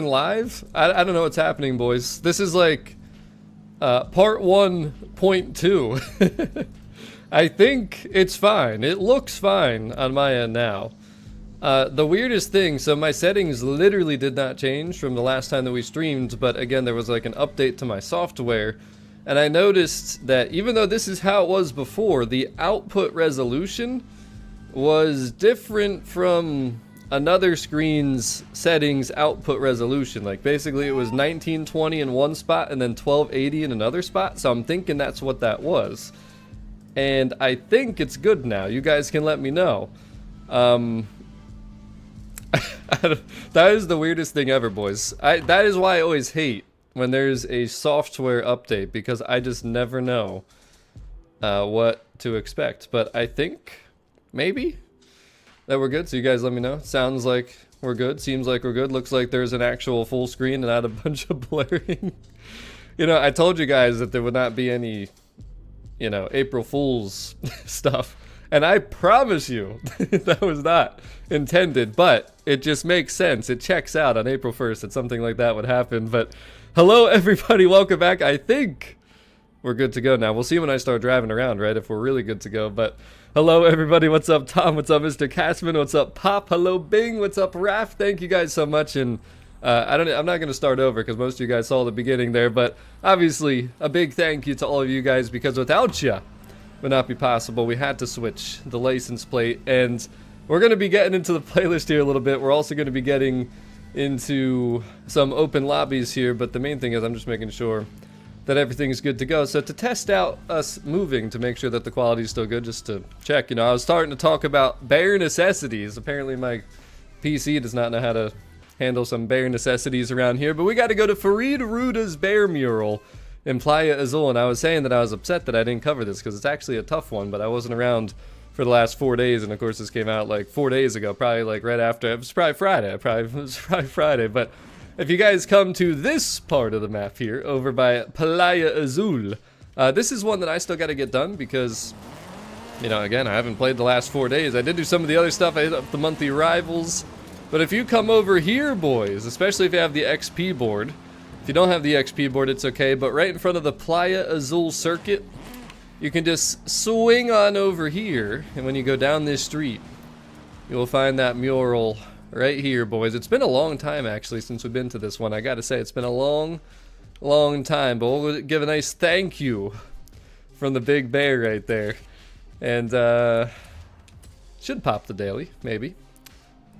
live? I don't know what's happening, boys. This is like part 1.2. I think it's fine. It looks fine on my end now. The weirdest thing, so my settings literally did not change from the last time that we streamed, but again, there was like an update to my software, and I noticed that even though this is how it was before, the output resolution was different from another screen's settings output resolution. Like basically it was 1920 in one spot and then 1280 in another spot, so I'm thinking that's what that was. And I think it's good now. You guys can let me know. That is the weirdest thing ever, boys. That is why I always hate when there's a software update, because I just never know what to expect. But I think maybe that we're good, so you guys let me know. Sounds like we're good, seems like we're good. Looks like there's an actual full screen and not a bunch of blurring. You know, I told you guys that there would not be any, you know, April Fool's stuff. And I promise you, that was not intended, but it just makes sense. It checks out on April 1st that something like that would happen. But hello, everybody. Welcome back. I think we're good to go now. We'll see when I start driving around, right, if we're really good to go. But hello, everybody. What's up, Tom? What's up, Mr. Cashman? What's up, Pop? Hello, Bing. What's up, Raph? Thank you guys so much. And I'm not going to start over because most of you guys saw the beginning there. But obviously, a big thank you to all of you guys, because without you, would not be possible. We had to switch the license plate, and we're going to be getting into the playlist here a little bit. We're also going to be getting into some open lobbies here, but the main thing is I'm just making sure that everything's good to go. So to test out us moving, to make sure that the quality is still good, just to check, you know, I was starting to talk about bare necessities. Apparently my PC does not know how to handle some bare necessities around here, but we got to go to Farid Ruda's bear mural in Playa Azul, and I was saying that I was upset that I didn't cover this because it's actually a tough one, but I wasn't around for the last 4 days, and of course this came out like 4 days ago, probably like right after. It was probably Friday. It was probably Friday. But if you guys come to this part of the map here, over by Playa Azul, this is one that I still got to get done because, you know, again, I haven't played the last 4 days. I did do some of the other stuff. I hit up the monthly rivals, but if you come over here, boys, especially if you have the XP board. If you don't have the XP board, it's okay, but right in front of the Playa Azul circuit, you can just swing on over here, and when you go down this street, you will find that mural right here, boys. It's been a long time, actually, since we've been to this one. I gotta say, it's been a long, long time, but we'll give a nice thank you from the big bear right there. And, should pop the daily, maybe.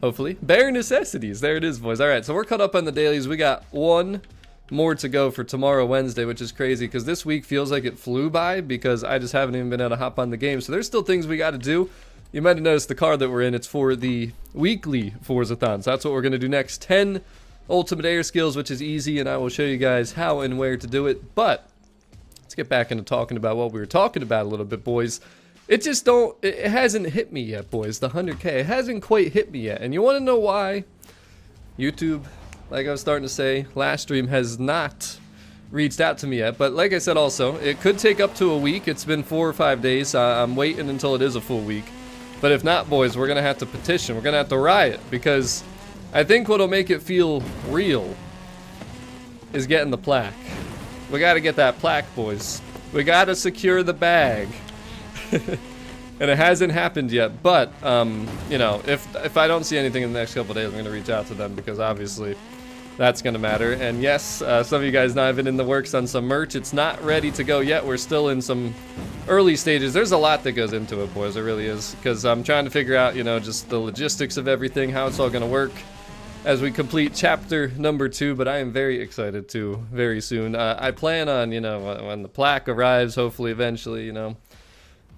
Hopefully. Bare necessities. There it is, boys. Alright, so we're caught up on the dailies. We got one more to go for tomorrow, Wednesday, which is crazy because this week feels like it flew by because I just haven't even been able to hop on the game. So there's still things we got to do. You might have noticed the car that we're in. It's for the weekly Forza-thon. So that's what we're going to do next. 10 ultimate air skills, which is easy, and I will show you guys how and where to do it. But let's get back into talking about what we were talking about a little bit, boys. It hasn't hit me yet, boys. The 100K, it hasn't quite hit me yet. And you want to know why? YouTube, like I was starting to say, last stream has not reached out to me yet. But like I said also, it could take up to a week. It's been 4 or 5 days. I'm waiting until it is a full week. But if not, boys, we're going to have to petition. We're going to have to riot. Because I think what'll make it feel real is getting the plaque. We got to get that plaque, boys. We got to secure the bag. And it hasn't happened yet, but you know, if I don't see anything in the next couple of days, I'm gonna reach out to them because obviously that's gonna matter. And yes, some of you guys know I've been in the works on some merch. It's not ready to go yet. We're still in some early stages. There's a lot that goes into it, boys. There really is, because I'm trying to figure out, you know, just the logistics of everything, how it's all gonna work as we complete chapter number 2. But I am very excited to very soon. I plan on, you know, when the plaque arrives, hopefully eventually, you know.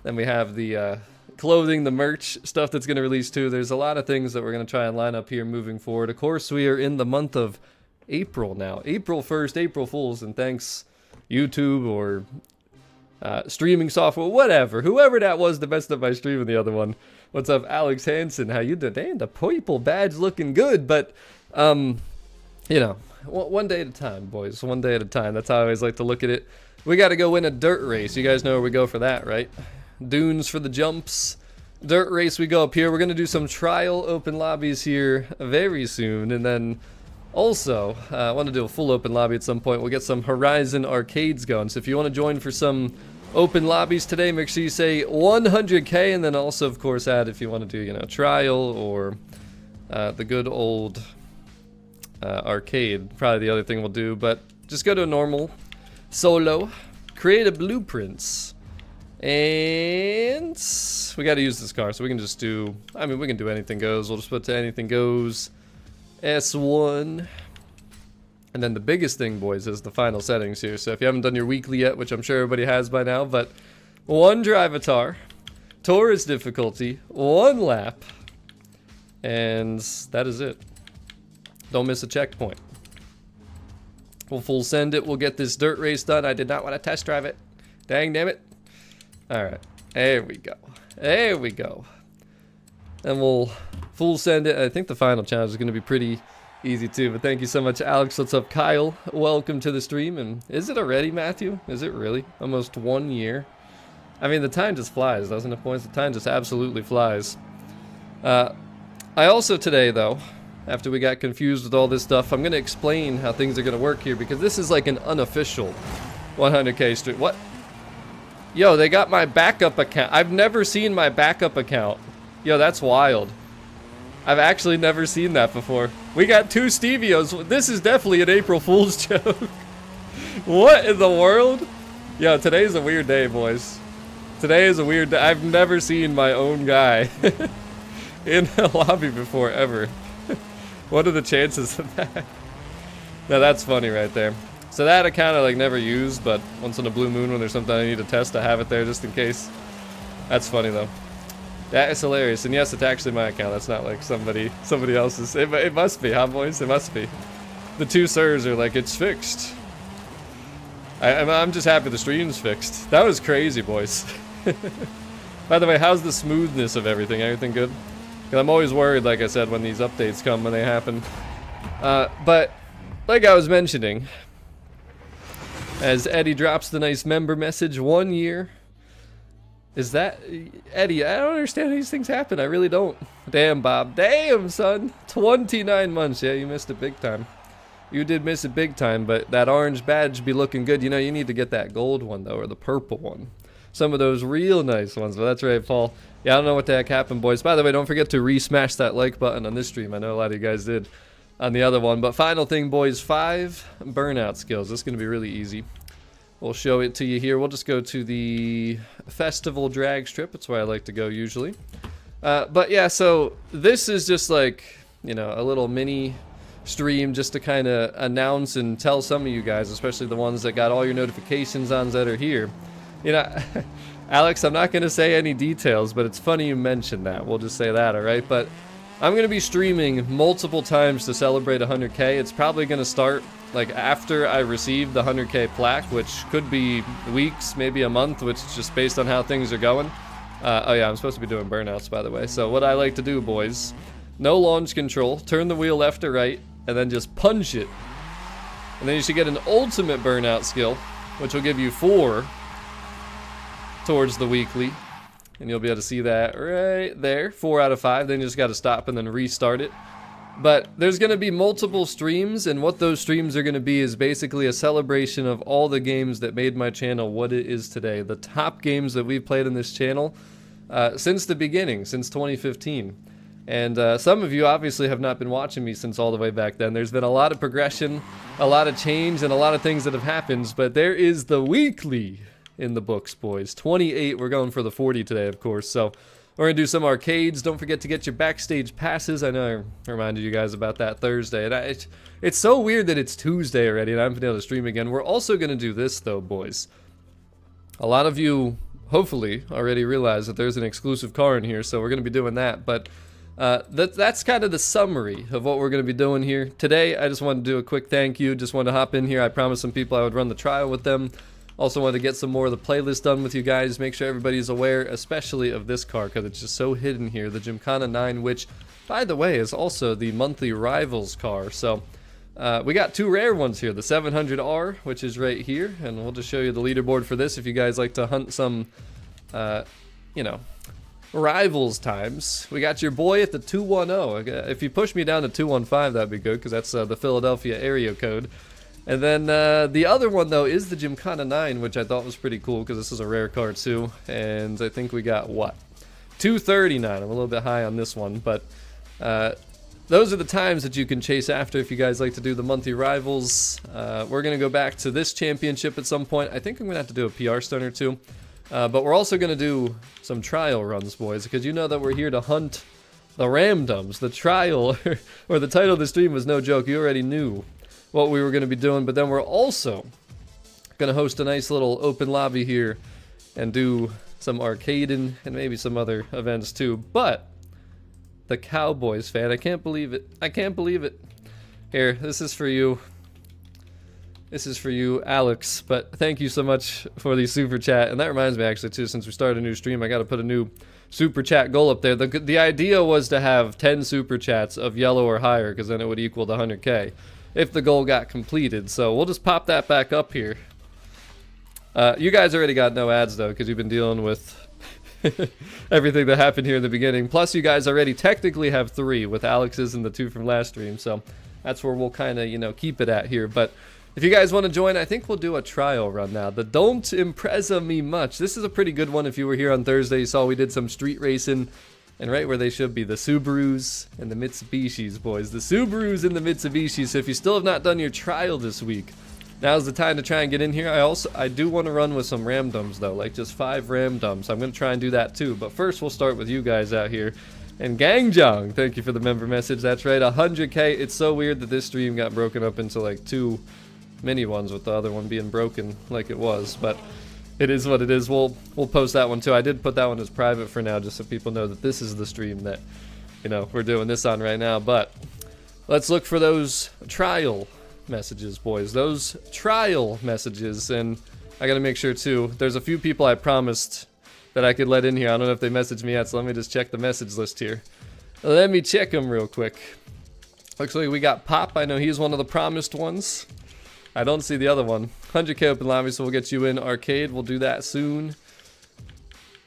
Then we have the clothing, the merch stuff that's going to release too. There's a lot of things that we're going to try and line up here moving forward. Of course, we are in the month of April now. April 1st, April Fools, and thanks YouTube or streaming software, whatever. Whoever that was that messed up my stream in the other one. What's up, Alex Hansen? How you doing? Damn, the purple badge looking good, but, you know, one day at a time, boys. One day at a time. That's how I always like to look at it. We got to go win a dirt race. You guys know where we go for that, right? Dunes for the jumps. Dirt race, we go up here. We're going to do some trial open lobbies here very soon. And then Also, I want to do a full open lobby at some point. We'll get some Horizon arcades going. So if you want to join for some open lobbies today, make sure you say 100K, and then also, of course, add if you want to do, you know, trial or the good old arcade. Probably the other thing we'll do, but just go to a normal solo, create a blueprints, and we got to use this car, so we can just do, I mean, we can do anything goes. We'll just put to anything goes S1. And then the biggest thing, boys, is the final settings here. So if you haven't done your weekly yet, which I'm sure everybody has by now, but 1 drivatar, tourist difficulty, 1 lap, and that is it. Don't miss a checkpoint. We'll full send it. We'll get this dirt race done. I did not want to test drive it. Dang, damn it. All right, there we go. There we go. And we'll full send it. I think the final challenge is going to be pretty easy too, but thank you so much, Alex. What's up, Kyle? Welcome to the stream. And is it already, Matthew? Is it really? Almost 1 year? I mean, the time just flies, doesn't it, boys? The time just absolutely flies. I also today, though, after we got confused with all this stuff, I'm going to explain how things are going to work here, because this is like an unofficial 100K stream. What? Yo, they got my backup account. I've never seen my backup account. Yo, that's wild. I've actually never seen that before. We got 2 Stevios. This is definitely an April Fool's joke. What in the world? Yo, today's a weird day, boys. Today is a weird day. I've never seen my own guy in a lobby before, ever. What are the chances of that? Now that's funny right there. So that account I like never use, but once in a blue moon when there's something I need to test, I have it there just in case. That's funny though. That is hilarious. And yes, it's actually my account. That's not like somebody else's. It must be, huh, boys? It must be. The 2 sirs are like, it's fixed. I'm just happy the stream's fixed. That was crazy, boys. By the way, how's the smoothness of everything? Everything good? Because I'm always worried, like I said, when these updates come, when they happen. But like I was mentioning, as Eddie drops the nice member message, 1 year. Is that... Eddie, I don't understand how these things happen. I really don't. Damn, Bob. Damn, son. 29 months. Yeah, you missed it big time. You did miss it big time, but that orange badge be looking good. You know, you need to get that gold one, though, or the purple one. Some of those real nice ones. But that's right, Paul. Yeah, I don't know what the heck happened, boys. By the way, don't forget to re-smash that like button on this stream. I know a lot of you guys did on the other one. But final thing, boys, 5 burnout skills. This is going to be really easy. We'll show it to you here. We'll just go to the festival drag strip. That's where I like to go usually. But yeah, so this is just like, you know, a little mini stream just to kind of announce and tell some of you guys, especially the ones that got all your notifications on that are here. You know, Alex, I'm not going to say any details, but it's funny you mentioned that. We'll just say that, all right? But I'm going to be streaming multiple times to celebrate 100K. It's probably going to start like after I receive the 100K plaque, which could be weeks, maybe a month, which is just based on how things are going. Oh yeah, I'm supposed to be doing burnouts, by the way. So what I like to do, boys, no launch control, turn the wheel left or right, and then just punch it. And then you should get an ultimate burnout skill, which will give you 4 towards the weekly. And you'll be able to see that right there, 4 out of 5. Then you just got to stop and then restart it. But there's going to be multiple streams, and what those streams are going to be is basically a celebration of all the games that made my channel what it is today. The top games that we've played in this channel since the beginning, since 2015. And some of you obviously have not been watching me since all the way back then. There's been a lot of progression, a lot of change, and a lot of things that have happened, but there is the weekly in the books, boys. 28, we're going for the 40 today, of course, so... We're going to do some arcades. Don't forget to get your backstage passes. I know I reminded you guys about that Thursday. And it's so weird that it's Tuesday already and I haven't been able to stream again. We're also going to do this, though, boys. A lot of you, hopefully, already realize that there's an exclusive car in here, so we're going to be doing that. But that's kind of the summary of what we're going to be doing here. Today, I just wanted to do a quick thank you. Just wanted to hop in here. I promised some people I would run the trial with them. Also wanted to get some more of the playlist done with you guys, make sure everybody's aware, especially of this car, because it's just so hidden here, the Gymkhana 9, which, by the way, is also the monthly Rivals car. So, we got 2 rare ones here, the 700R, which is right here, and we'll just show you the leaderboard for this if you guys like to hunt some, you know, rivals times. We got your boy at the 210. If you push me down to 215, that'd be good, because that's the Philadelphia area code. And then the other one, though, is the Gymkhana 9, which I thought was pretty cool, because this is a rare card, too. And I think we got, what? 239. I'm a little bit high on this one, but those are the times that you can chase after if you guys like to do the monthly rivals. We're going to go back to this championship at some point. I think I'm going to have to do a PR stun or two. But we're also going to do some trial runs, boys, because you know that we're here to hunt the randoms. The trial, or the title of the stream was no joke. You already knew what we were going to be doing. But then we're also going to host a nice little open lobby here and do some arcading and maybe some other events too. But the Cowboys fan, I can't believe it. I can't believe it. Here, this is for you. This is for you, Alex, but thank you so much for the super chat. And that reminds me, actually, too, since we started a new stream, I got to put a new super chat goal up there. The idea was to have 10 super chats of yellow or higher, because then it would equal the 100K if the goal got completed. So we'll just pop that back up here. You guys already got no ads, though, because you've been dealing with everything that happened here in the beginning. Plus, you guys already technically have 3 with Alex's and the 2 from last stream. So that's where we'll kind of, you know, keep it at here. But if you guys want to join, I think we'll do a trial run now. The Don't Impreza Me Much. This is a pretty good one. If you were here on Thursday, you saw we did some street racing. And right where they should be, the Subarus and the Mitsubishis, boys. The Subarus and the Mitsubishis. So if you still have not done your trial this week, now's the time to try and get in here. I do want to run with some randoms, though. Like just 5 randoms. I'm going to try and do that, too. But first, we'll start with you guys out here. And Gangjong, thank you for the member message. That's right, 100K. It's so weird that this stream got broken up into like 2 mini ones, with the other one being broken like it was, but it is what it is. We'll post that one too. I did put that one as private for now, just so people know that this is the stream that, you know, we're doing this on right now. But let's look for those trial messages, boys. Those trial messages. And I gotta make sure too, there's a few people I promised that I could let in here. I don't know if they messaged me yet, so let me just check the message list here. Let me check them real quick. Looks like we got Pop. I know he's one of the promised ones. I don't see the other one. 100K open lobby, so we'll get you in arcade. We'll do that soon.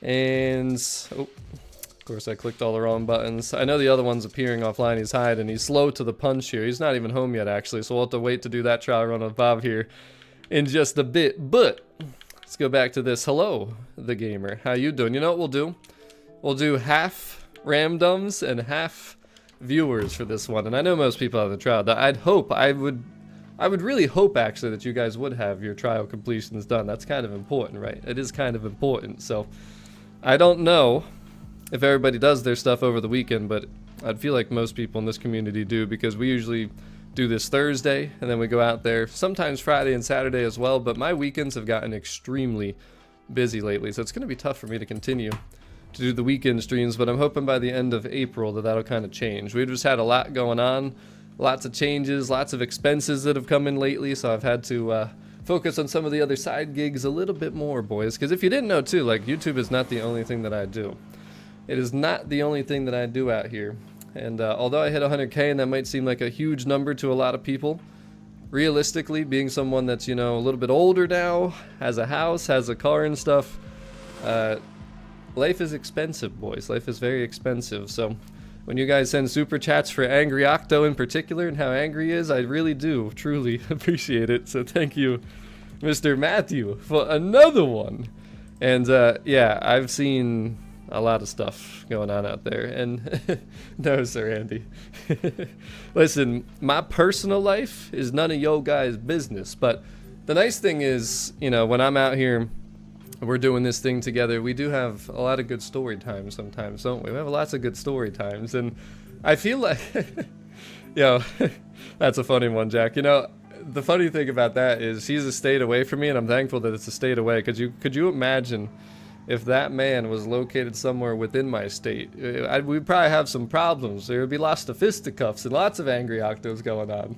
And, oh, of course I clicked all the wrong buttons. I know the other one's appearing offline. He's hiding. He's slow to the punch here. He's not even home yet, actually, so we'll have to wait to do that trial run with Bob here in just a bit. But let's go back to this. Hello, the gamer. How you doing? You know what we'll do? We'll do half randoms and half viewers for this one. And I know most people have the trial. I would really hope, actually, that you guys would have your trial completions done. That's kind of important, right? It is kind of important. So I don't know if everybody does their stuff over the weekend, but I'd feel like most people in this community do, because we usually do this Thursday, and then we go out there sometimes Friday and Saturday as well. But my weekends have gotten extremely busy lately, so it's going to be tough for me to continue to do the weekend streams, but I'm hoping by the end of April that'll kind of change. We've just had a lot going on. Lots of changes, lots of expenses that have come in lately, so I've had to focus on some of the other side gigs a little bit more, boys. Because if you didn't know, too, like, YouTube is not the only thing that I do. It is not the only thing that I do out here. And although I hit 100K, and that might seem like a huge number to a lot of people, realistically, being someone that's, you know, a little bit older now, has a house, has a car and stuff, life is expensive, boys. Life is very expensive, so when you guys send super chats for Angry Octo in particular and how angry he is, I really do truly appreciate it. So thank you, Mr. Matthew, for another one. And yeah, I've seen a lot of stuff going on out there. And no, Sir Andy. Listen, my personal life is none of yo guys' business. But the nice thing is, you know, when I'm out here, we're doing this thing together, we do have a lot of good story times sometimes, don't we? We have lots of good story times, and I feel like, yo, that's a funny one, Jack. You know, the funny thing about that is he's a state away from me, and I'm thankful that it's a state away. Could you imagine if that man was located somewhere within my state? We'd probably have some problems. There would be lots of fisticuffs and lots of angry octos going on.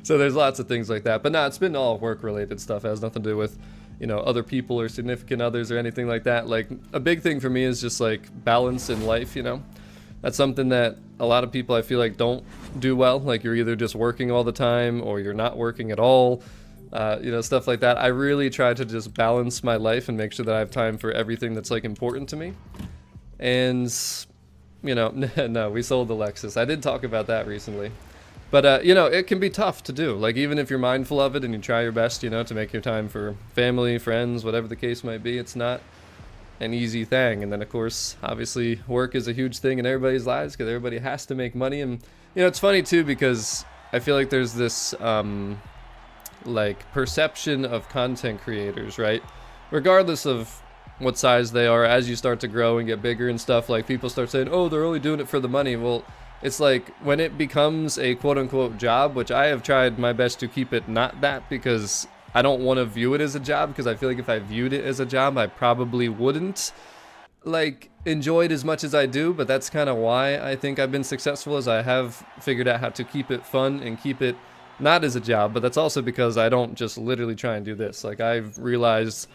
So there's lots of things like that. But no, it's been all work-related stuff. It has nothing to do with, you know, other people or significant others or anything like that. Like, a big thing for me is just, like, balance in life, you know? That's something that a lot of people I feel like don't do well. Like, you're either just working all the time or you're not working at all. You know, stuff like that. I really try to just balance my life and make sure that I have time for everything that's like important to me. And, you know, no, we sold the Lexus. I did talk about that recently. But, you know, it can be tough to do. Like, even if you're mindful of it and you try your best, you know, to make your time for family, friends, whatever the case might be, it's not an easy thing. And then, of course, obviously, work is a huge thing in everybody's lives because everybody has to make money. And, you know, it's funny, too, because I feel like there's this, like, perception of content creators, right? Regardless of what size they are, as you start to grow and get bigger and stuff, like, people start saying, oh, they're only doing it for the money. Well, it's like when it becomes a quote-unquote job, which I have tried my best to keep it not that, because I don't want to view it as a job, because I feel like if I viewed it as a job, I probably wouldn't like enjoy it as much as I do. But that's kind of why I think I've been successful, as I have figured out how to keep it fun and keep it not as a job. But that's also because I don't just literally try and do this. Like, I've realized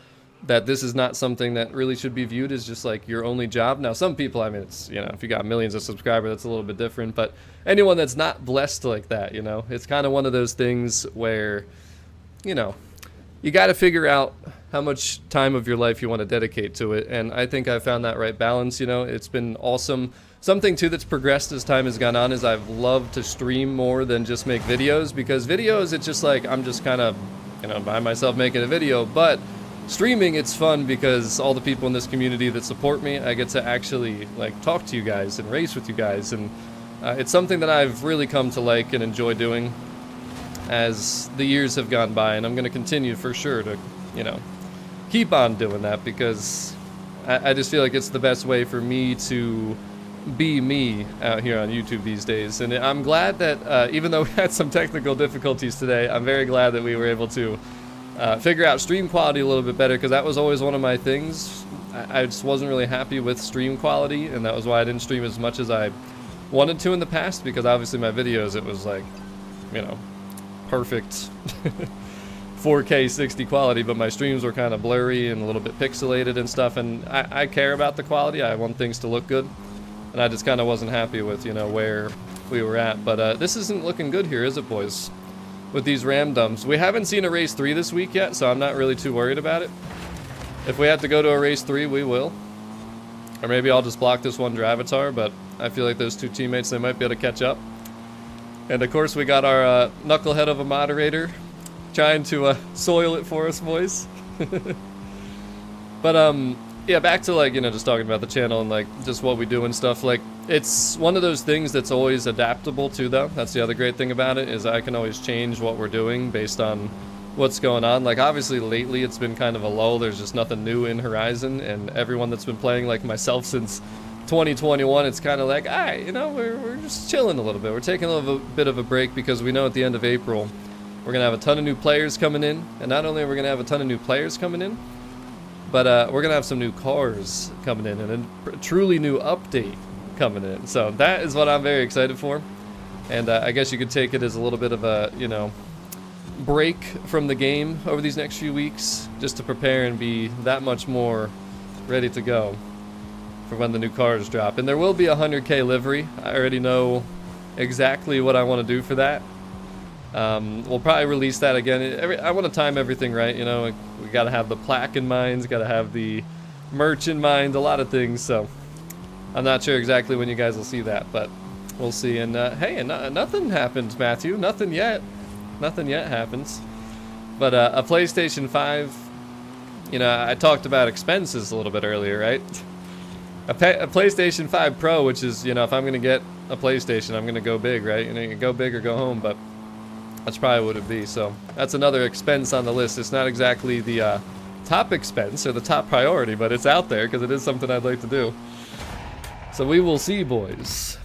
that this is not something that really should be viewed as just like your only job. Now, some people, I mean, it's, you know, if you got millions of subscribers, that's a little bit different, but anyone that's not blessed like that, you know, it's kind of one of those things where, you know, you got to figure out how much time of your life you want to dedicate to it. And I think I found that right balance. You know, it's been awesome. Something too that's progressed as time has gone on is I've loved to stream more than just make videos, because videos, it's just like, I'm just kind of, you know, by myself making a video. But streaming, it's fun because all the people in this community that support me, I get to actually like talk to you guys and race with you guys, and it's something that I've really come to like and enjoy doing as the years have gone by, and I'm going to continue for sure to, you know, keep on doing that, because I just feel like it's the best way for me to be me out here on YouTube these days. And I'm glad that even though we had some technical difficulties today, I'm very glad that we were able to figure out stream quality a little bit better, because that was always one of my things. I just wasn't really happy with stream quality, and that was why I didn't stream as much as I wanted to in the past, because obviously my videos, it was like, you know, perfect 4K 60 quality, but my streams were kind of blurry and a little bit pixelated and stuff, and I care about the quality. I want things to look good, and I just kind of wasn't happy with, you know, where we were at. But this isn't looking good here, is it, boys? With these ram dumps. We haven't seen a race 3 this week yet, so I'm not really too worried about it. If we have to go to a race 3, we will. Or maybe I'll just block this one Dravatar, but I feel like those two teammates, they might be able to catch up. And of course we got our knucklehead of a moderator trying to soil it for us, boys. But yeah, back to like, you know, just talking about the channel and like just what we do and stuff. Like, it's one of those things that's always adaptable too, though. That's the other great thing about it, is I can always change what we're doing based on what's going on. Like, obviously lately it's been kind of a lull. There's just nothing new in Horizon, and everyone that's been playing like myself since 2021, it's kind of like, all right, you know, we're just chilling a little bit. We're taking a little bit of a break, because we know at the end of April we're gonna have a ton of new players coming in. And not only are we gonna have a ton of new players coming in, but we're gonna have some new cars coming in, and a truly new update coming in. So that is what I'm very excited for. And I guess you could take it as a little bit of a, you know, break from the game over these next few weeks, just to prepare and be that much more ready to go for when the new cars drop. And there will be a 100K livery. I already know exactly what I want to do for that. We'll probably release that again. I want to time everything right, you know. We got to have the plaque in mind, got to have the merch in mind, a lot of things. So I'm not sure exactly when you guys will see that, but we'll see. And hey, nothing happens, Matthew. Nothing yet. Nothing yet happens. But a PlayStation 5, you know, I talked about expenses a little bit earlier, right? A PlayStation 5 Pro, which is, you know, if I'm going to get a PlayStation, I'm going to go big, right? You know, you go big or go home, but that's probably what it'd be. So that's another expense on the list. It's not exactly the top expense or the top priority, but it's out there because it is something I'd like to do. So we will see, boys.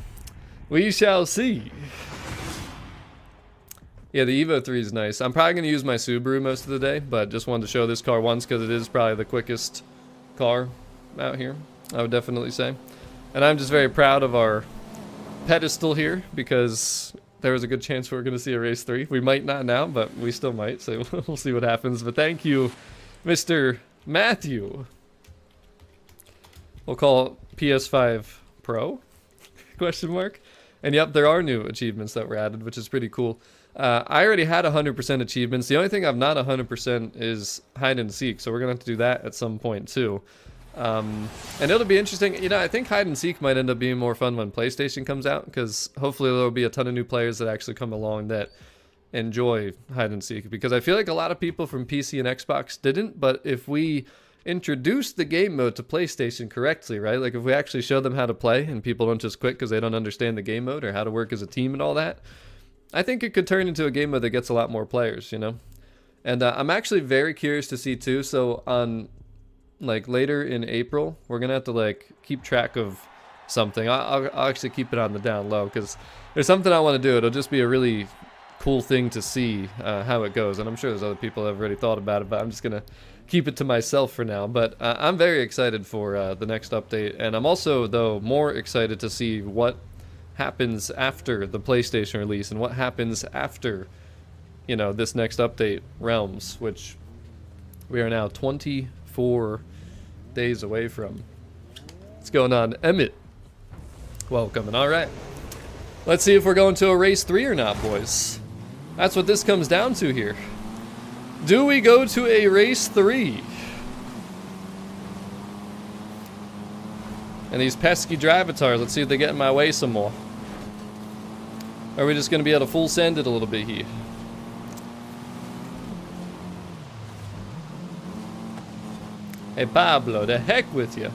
We shall see. Yeah, the Evo 3 is nice. I'm probably going to use my Subaru most of the day, but just wanted to show this car once because it is probably the quickest car out here, I would definitely say. And I'm just very proud of our pedestal here, because there was a good chance we were going to see a race 3. We might not now, but we still might, so we'll see what happens. But thank you, Mr. Matthew. We'll call it PS5 Pro? Question mark. And yep, there are new achievements that were added, which is pretty cool. I already had 100% achievements. The only thing I've not 100% is hide and seek, so we're gonna have to do that at some point too. And it'll be interesting. You know, I think hide and seek might end up being more fun when PlayStation comes out, because hopefully there'll be a ton of new players that actually come along that enjoy hide and seek, because I feel like a lot of people from PC and Xbox didn't. But if we introduce the game mode to PlayStation correctly, right, like if we actually show them how to play and people don't just quit because they don't understand the game mode or how to work as a team and all that, I think it could turn into a game mode that gets a lot more players, you know. And I'm actually very curious to see too, so on like later in April we're gonna have to like keep track of something. I'll actually keep it on the down low, because there's something I want to do. It'll just be a really cool thing to see how it goes, and I'm sure there's other people that have already thought about it, but I'm just gonna keep it to myself for now. But I'm very excited for the next update, and I'm also though more excited to see what happens after the PlayStation release and what happens after, you know, this next update, Realms, which we are now 24 days away from. What's going on, Emmett? Welcome. And all right, let's see if we're going to a race 3 or not, boys. That's what this comes down to here. Do we go to a race 3? And these pesky drivatars, let's see if they get in my way some more. Or are we just going to be able to full send it a little bit here? Hey Pablo, the heck with you.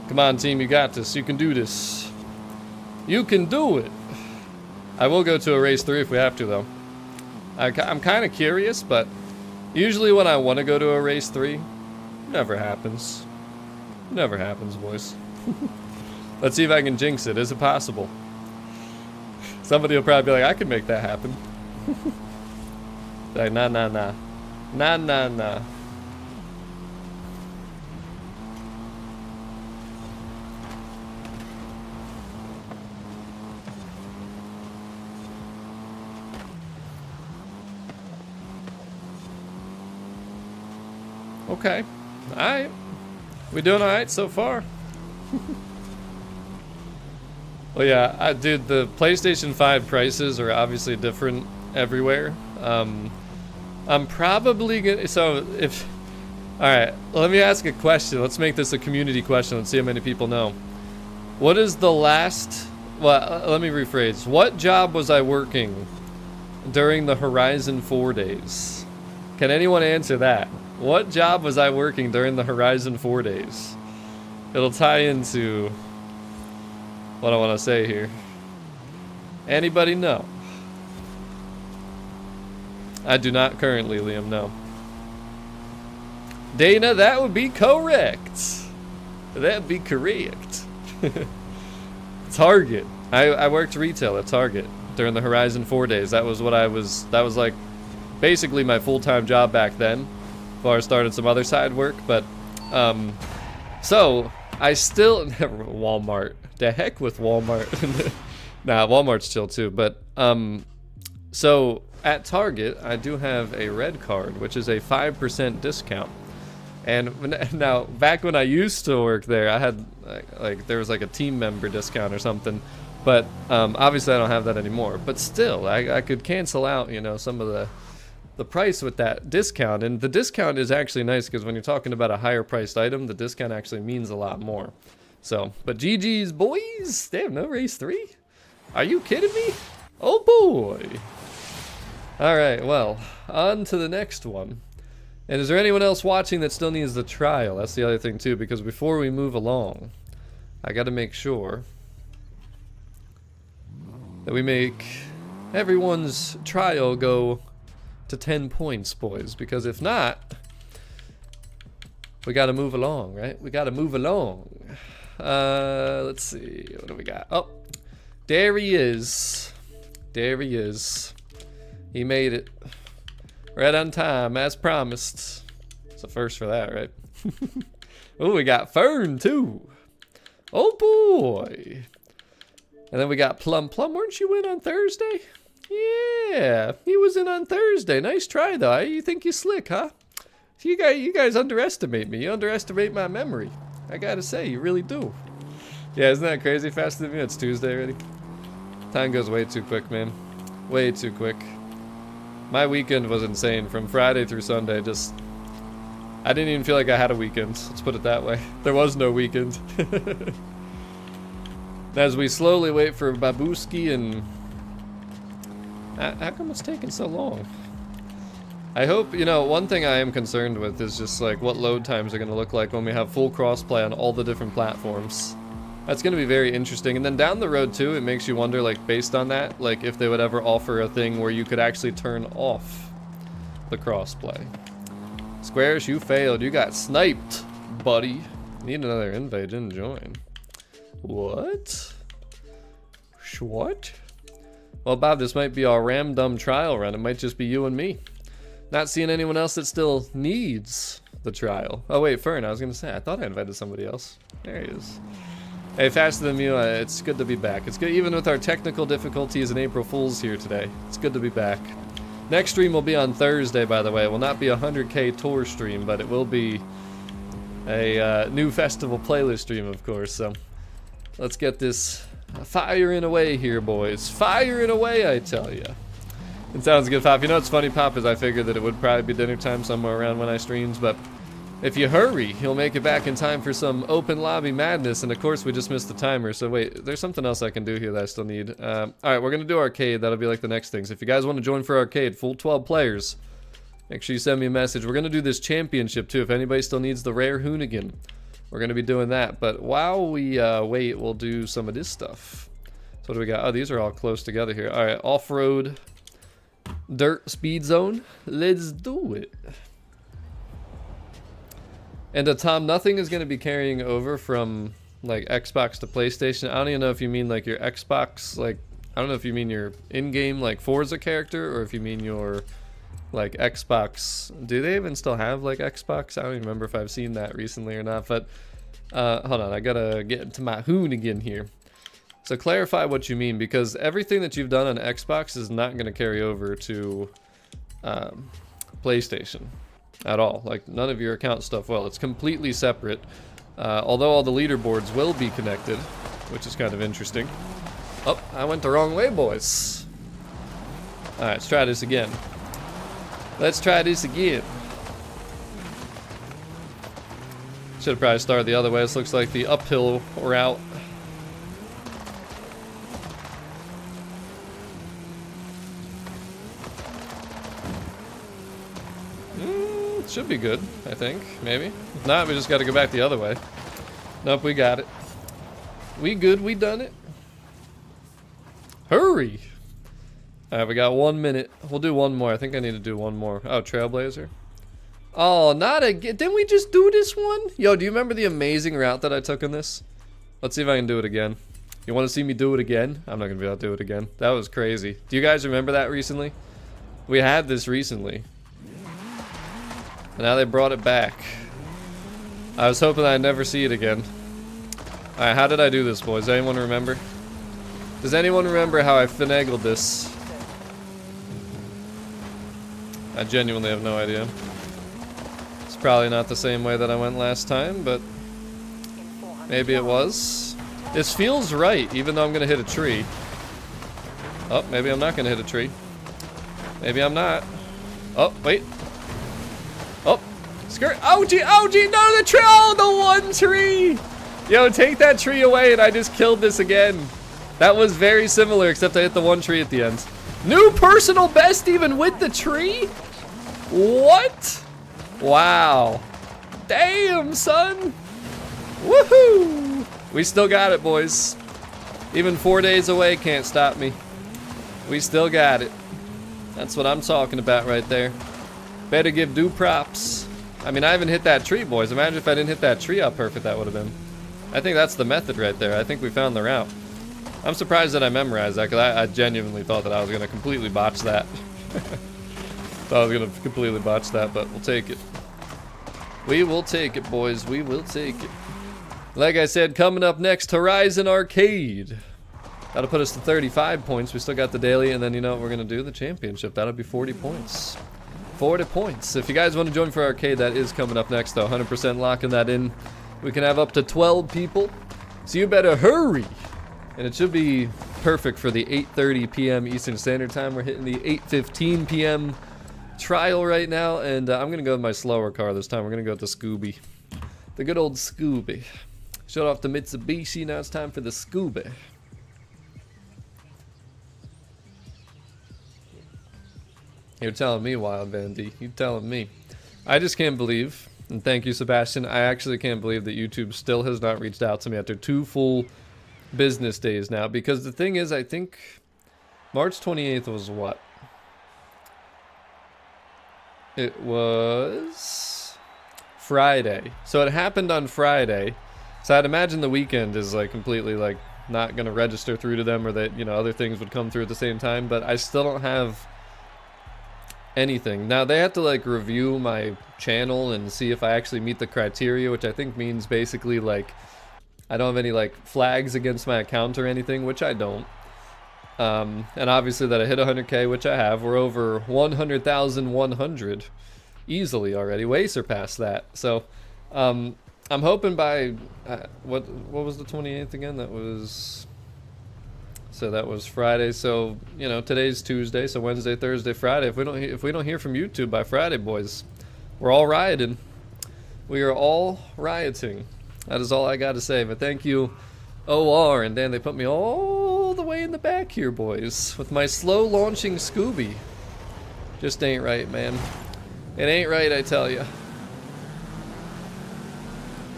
Come on, team, you got this. You can do this. You can do it. I will go to a race 3 if we have to, though. I'm kind of curious, but usually when I want to go to a race 3, never happens. Never happens, boys. Let's see if I can jinx it. Is it possible? Somebody will probably be like, I can make that happen. Like, nah, nah, nah. Nah, nah, nah. Okay. Alright. We doing alright so far? Well, yeah, dude, the PlayStation 5 prices are obviously different everywhere. I'm probably gonna, so if, alright, let me ask a question. Let's make this a community question. Let's see how many people know. What is the last, well, let me rephrase. What job was I working during the Horizon 4 days? Can anyone answer that? What job was I working during the Horizon 4 days? It'll tie into what I want to say here. Anybody know? I do not currently, Liam, no. Dana, that would be correct. That'd be correct. Target. I worked retail at Target during the Horizon 4 days. That was what I was, that was like basically my full-time job back then. Before I started some other side work, but so I still Walmart. The heck with Walmart. Nah, Walmart's chill too. But so at Target, I do have a red card, which is a 5% discount. And now back when I used to work there, I had like there was like a team member discount or something. But obviously I don't have that anymore. But still, I could cancel out, you know, some of the price with that discount. And the discount is actually nice, because when you're talking about a higher priced item, the discount actually means a lot more. So, but GG's, boys. They have no race 3? Are you kidding me? Oh boy. All right, well, on to the next one. And is there anyone else watching that still needs the trial? That's the other thing too, because before we move along, I got to make sure that we make everyone's trial go to 10 points, boys, because if not, we got to move along, right? We got to move along. Let's see, what do we got? Oh, there he is. There he is. He made it right on time, as promised. It's a first for that, right? Oh, we got Fern too. Oh boy. And then we got Plum. Plum, weren't you in on Thursday? Yeah, he was in on Thursday. Nice try, though. You think you're slick, huh? You guys underestimate me. You underestimate my memory. I gotta say, you really do. Yeah, isn't that crazy? Faster than me. It's Tuesday already. Time goes way too quick, man. Way too quick. My weekend was insane from Friday through Sunday. Just, I didn't even feel like I had a weekend. Let's put it that way. There was no weekend. As we slowly wait for Babuski and... How come it's taking so long? I hope, you know, one thing I am concerned with is just like what load times are going to look like when we have full crossplay on all the different platforms. That's going to be very interesting. And then down the road too, it makes you wonder, like, based on that, like if they would ever offer a thing where you could actually turn off the crossplay. Squares, you failed. You got sniped, buddy. Need another invite, didn't join. What? What? Well, Bob, this might be our random trial run. It might just be you and me. Not seeing anyone else that still needs the trial. Oh wait, Fern, I was gonna say, I thought I invited somebody else. There he is. Hey, Faster Than You, it's good to be back. It's good, even with our technical difficulties and April Fools here today. It's good to be back. Next stream will be on Thursday, by the way. It will not be a 100K tour stream, but it will be a new festival playlist stream, of course. So let's get this firing away here, boys. Firing away, I tell ya. It sounds good, Pop. You know what's funny, Pop, is I figured that it would probably be dinner time somewhere around when I streams, but if you hurry, you'll make it back in time for some open lobby madness, and of course we just missed the timer, so wait, there's something else I can do here that I still need. Alright, we're gonna do arcade. That'll be like the next thing. So if you guys want to join for arcade, full 12 players, make sure you send me a message. We're gonna do this championship too, if anybody still needs the rare Hoonigan. We're gonna be doing that, but while we wait, we'll do some of this stuff. So what do we got? Oh, these are all close together here. Alright, off-road dirt speed zone. Let's do it. And Tom, nothing is going to be carrying over from like Xbox to PlayStation. I don't even know if you mean like your Xbox, like I don't know if you mean your in-game like Forza character, or if you mean your like Xbox. Do they even still have like Xbox? I don't even remember if I've seen that recently or not. But hold on, I gotta get into my hoon again here. So clarify what you mean, because everything that you've done on Xbox is not going to carry over to PlayStation at all. Like none of your account stuff will. It's completely separate. Although all the leaderboards will be connected, which is kind of interesting. Oh, I went the wrong way, boys. All right, let's try this again. Let's try this again. Should have probably started the other way. This looks like the uphill route. Should be good, I think, maybe. If not, we just got to go back the other way. Nope, we got it. We good, we done it. Hurry! Alright, we got 1 minute. We'll do one more. I think I need to do one more. Oh, Trailblazer. Oh, not again. Didn't we just do this one? Yo, do you remember the amazing route that I took in this? Let's see if I can do it again. You want to see me do it again? I'm not going to be able to do it again. That was crazy. Do you guys remember that recently? We had this recently. And now they brought it back. I was hoping I'd never see it again. Alright, how did I do this, boys? Does anyone remember? Does anyone remember how I finagled this? I genuinely have no idea. It's probably not the same way that I went last time, but maybe it was. This feels right, even though I'm gonna hit a tree. Oh, maybe I'm not gonna hit a tree. Maybe I'm not. Oh, wait. Oh, skirt. Oh, gee, no, the tree. Oh, the one tree. Yo, take that tree away, and I just killed this again. That was very similar, except I hit the one tree at the end. New personal best even with the tree? What? Wow. Damn, son. Woohoo. We still got it, boys. Even 4 days away can't stop me. We still got it. That's what I'm talking about right there. Better give due props. I mean, I haven't hit that tree, boys. Imagine if I didn't hit that tree, how perfect that would have been. I think that's the method right there. I think we found the route. I'm surprised that I memorized that, because I genuinely thought that I was going to completely botch that. Thought I was going to completely botch that, but we'll take it. We will take it, boys. We will take it. Like I said, coming up next, Horizon Arcade. That'll put us to 35 points. We still got the daily, and then you know what we're going to do? The championship. That'll be 40 points. 40 points. If you guys want to join for arcade, that is coming up next, though. 100% locking that in. We can have up to 12 people. So you better hurry. And it should be perfect for the 8:30 p.m. Eastern Standard Time. We're hitting the 8:15 p.m. trial right now. And I'm going to go with my slower car this time. We're going to go with the Scooby. The good old Scooby. Shut off the Mitsubishi. Now it's time for the Scooby. You're telling me, Wild Van D. You're telling me. I just can't believe, and thank you, Sebastian, I actually can't believe that YouTube still has not reached out to me after 2 full business days now. Because the thing is, I think March 28th was what? It was Friday. So it happened on Friday. So I'd imagine the weekend is like completely like not going to register through to them, or that, you know, other things would come through at the same time. But I still don't have anything. Now they have to like review my channel and see if I actually meet the criteria, which I think means basically like I don't have any like flags against my account or anything, which I don't. And obviously that I hit 100k, which I have. We're over 100,100 easily already, way surpassed that. So I'm hoping by what was the 28th again? That was Friday. So, you know, today's Tuesday, so Wednesday, Thursday, Friday. If we don't hear from YouTube by Friday, boys, we're all rioting. We are all rioting. That is all I got to say. But thank you, OR and Dan. They put me all the way in the back here, boys, with my slow launching Scooby. Just ain't right, man. It ain't right, I tell you.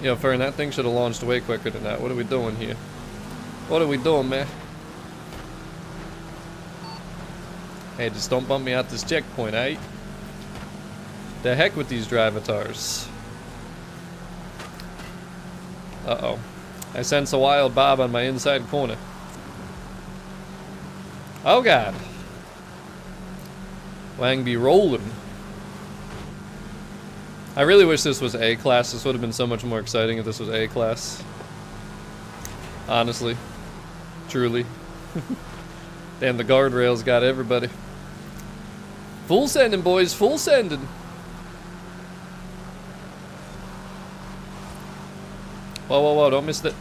Yo, Fern, that thing should have launched way quicker than that. What are we doing here? What are we doing, man? Hey, just don't bump me out this checkpoint, eh? The heck with these drivatars. Uh-oh. I sense a wild bob on my inside corner. Oh, God. Wang be rolling. I really wish this was A-class. This would have been so much more exciting if this was A-class. Honestly. Truly. Damn, the guardrails got everybody. Full sending, boys. Full sending. Whoa, whoa, whoa. Don't miss the...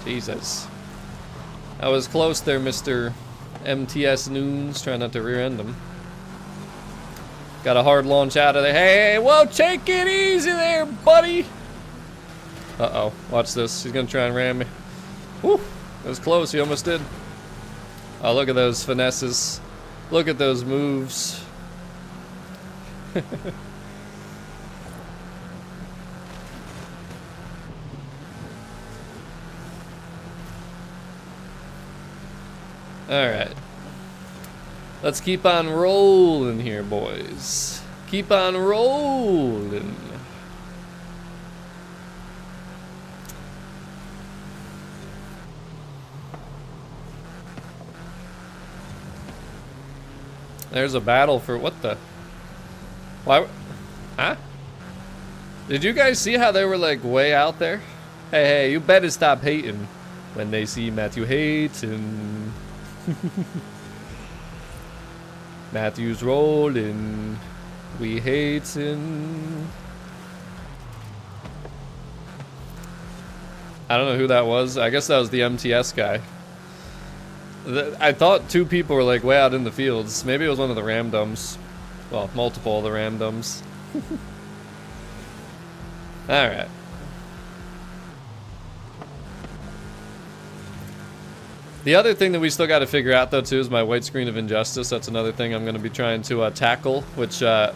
Jesus. I was close there, Mr. MTS Noons. Trying not to rear-end him. Got a hard launch out of there. Hey, whoa, take it easy there, buddy. Uh-oh. Watch this. He's going to try and ram me. Whew. That was close. He almost did. Oh, look at those finesses. Look at those moves. Alright. Let's keep on rolling here, boys. Keep on rolling. There's a battle for what the? Why? Huh? Did you guys see how they were like way out there? Hey, hey, you better stop hating when they see Matthew hating. Matthew's rolling. We hating. I don't know who that was. I guess that was the MTS guy. I thought 2 people were like way out in the fields. Maybe it was one of the randoms. Well, multiple of the randoms. Alright. The other thing that we still got to figure out though too is my white screen of injustice. That's another thing I'm going to be trying to tackle, which I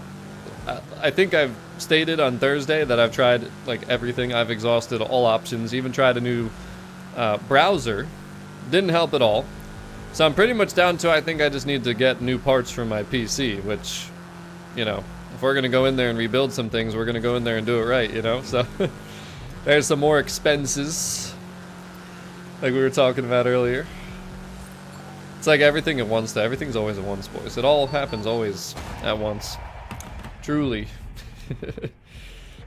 think I've stated on Thursday that I've tried like everything. I've exhausted all options, even tried a new browser. Didn't help at all. So I'm pretty much down to, I think I just need to get new parts for my PC, which, you know, if we're going to go in there and rebuild some things, we're going to go in there and do it right, you know? So there's some more expenses, like we were talking about earlier. It's like everything at once, though. Everything's always at once, boys. It all happens always at once. Truly.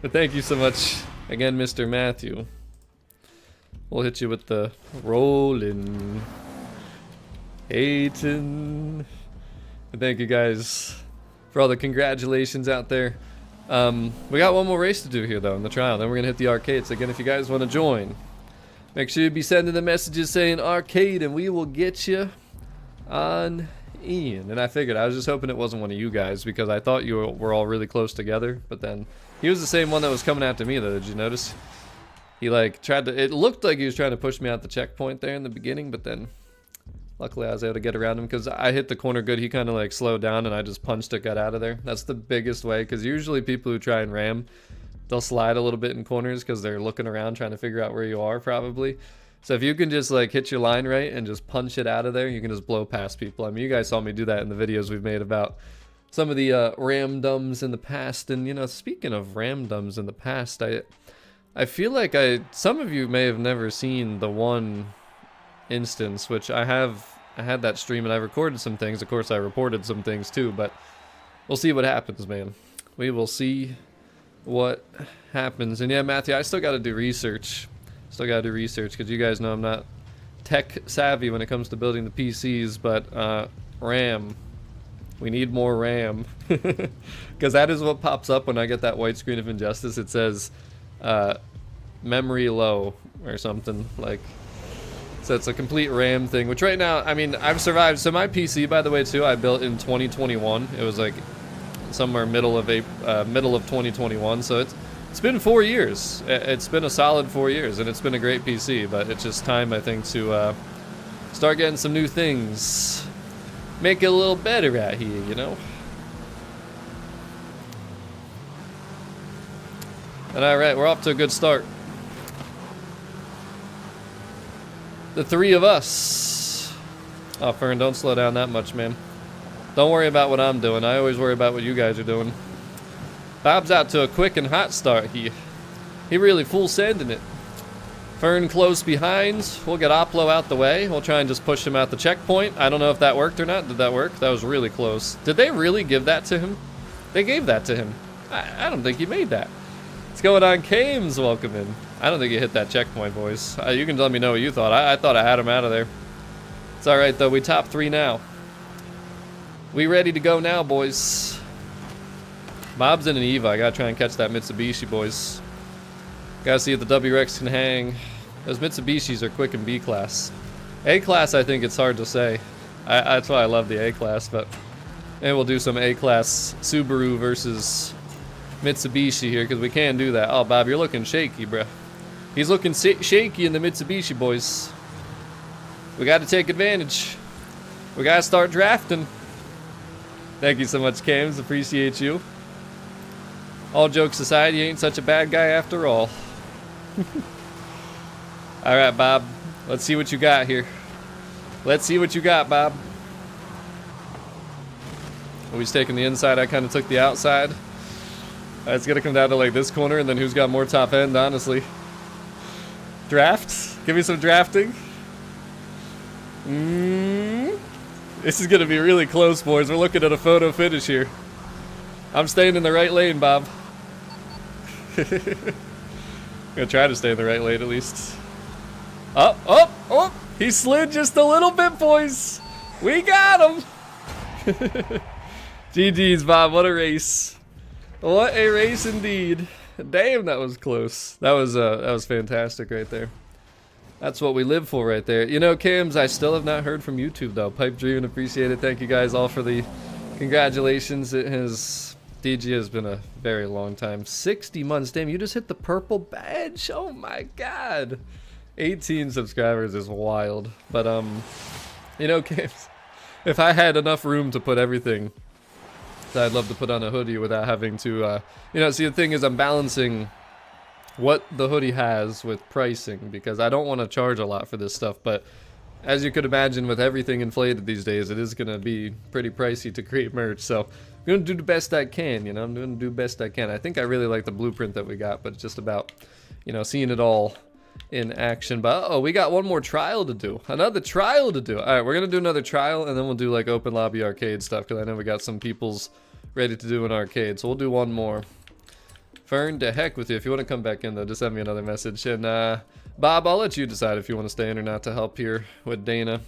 But thank you so much again, Mr. Matthew. We'll hit you with the rolling. Hating. And thank you guys for all the congratulations out there. We got one more race to do here, though, in the trial. Then we're going to hit the arcades. Again, if you guys want to join, make sure you be sending the messages saying arcade, and we will get you on in. And I figured, I was just hoping it wasn't one of you guys, because I thought you were all really close together. But then, he was the same one that was coming after me, though. Did you notice? He, like, tried to... It looked like he was trying to push me out the checkpoint there in the beginning, but then... Luckily, I was able to get around him because I hit the corner good. He kind of like slowed down and I just punched it, got out of there. That's the biggest way, because usually people who try and ram, they'll slide a little bit in corners because they're looking around trying to figure out where you are probably. So if you can just like hit your line right and just punch it out of there, you can just blow past people. I mean, you guys saw me do that in the videos we've made about some of the ramdums in the past. And, you know, speaking of ramdums in the past, I feel like some of you may have never seen the one instance, which I had that stream and I recorded some things. Of course I reported some things too, but we'll see what happens, man. We will see what happens. And yeah, Matthew, I still got to do research. Because you guys know I'm not tech savvy when it comes to building the PCs, but RAM, we need more RAM. Because that is what pops up when I get that white screen of Injustice. It says memory low or something like. So it's a complete RAM thing, which right now, I mean, I've survived. So my PC, by the way, too, I built in 2021. It was like somewhere middle of 2021. So it's been 4 years. It's been a solid 4 years, and it's been a great PC. But it's just time, I think, to start getting some new things, make it a little better out here, you know. And all right, we're off to a good start. The three of us. Oh, Fern, don't slow down that much, man. Don't worry about what I'm doing. I always worry about what you guys are doing. Bob's out to a quick and hot start here. He really full sending it. Fern close behind. We'll get Oplo out the way. We'll try and just push him out the checkpoint. I don't know if that worked or not. Did that work? That was really close. Did they really give that to him? They gave that to him. I don't think he made that. What's going on, Kames? Welcome in. I don't think he hit that checkpoint, boys. You can let me know what you thought. I thought I had him out of there. It's all right, though. We top 3 now. We ready to go now, boys. Bob's in an EVA. I gotta try and catch that Mitsubishi, boys. Gotta see if the WRX can hang. Those Mitsubishis are quick in B-Class. A-Class, I think it's hard to say. That's why I love the A-Class, but maybe we'll do some A-Class Subaru versus Mitsubishi here, because we can do that. Oh, Bob, you're looking shaky, bruh. He's looking shaky in the Mitsubishi, boys. We got to take advantage. We got to start drafting. Thank you so much, Cams. Appreciate you. All jokes aside, you ain't such a bad guy after all. All right, Bob. Let's see what you got here. Let's see what you got, Bob. Oh, he's taking the inside. I kind of took the outside. It's going to come down to like this corner, and then who's got more top end, honestly. Drafts? Give me some drafting. This is going to be really close, boys. We're looking at a photo finish here. I'm staying in the right lane, Bob. I'm going to try to stay in the right lane at least. Up, up, up. He slid just a little bit, boys. We got him. GG's, Bob. What a race. What a race indeed. Damn, that was close. That was fantastic right there. That's what we live for right there. You know, Cams, I still have not heard from YouTube though. Pipe Dream, appreciate it. Thank you guys all for the congratulations. DG has been a very long time. 60 months. Damn, you just hit the purple badge. Oh my god. 18 subscribers is wild. But you know, Cams, if I had enough room to put everything that I'd love to put on a hoodie without having to, you know, see, the thing is I'm balancing what the hoodie has with pricing, because I don't want to charge a lot for this stuff, but as you could imagine, with everything inflated these days, it is going to be pretty pricey to create merch, so I'm going to do the best I can, you know, I'm going to do the best I can. I think I really like the blueprint that we got, but it's just about, you know, seeing it all in action. But uh-oh, we got one more trial to do. Another trial to do. Alright, we're gonna do another trial, and then we'll do like open lobby arcade stuff, because I know we got some people's ready to do an arcade, so we'll do one more. Fern, to heck with you. If you want to come back in though, just send me another message. And Bob, I'll let you decide if you want to stay in or not to help here with Dana,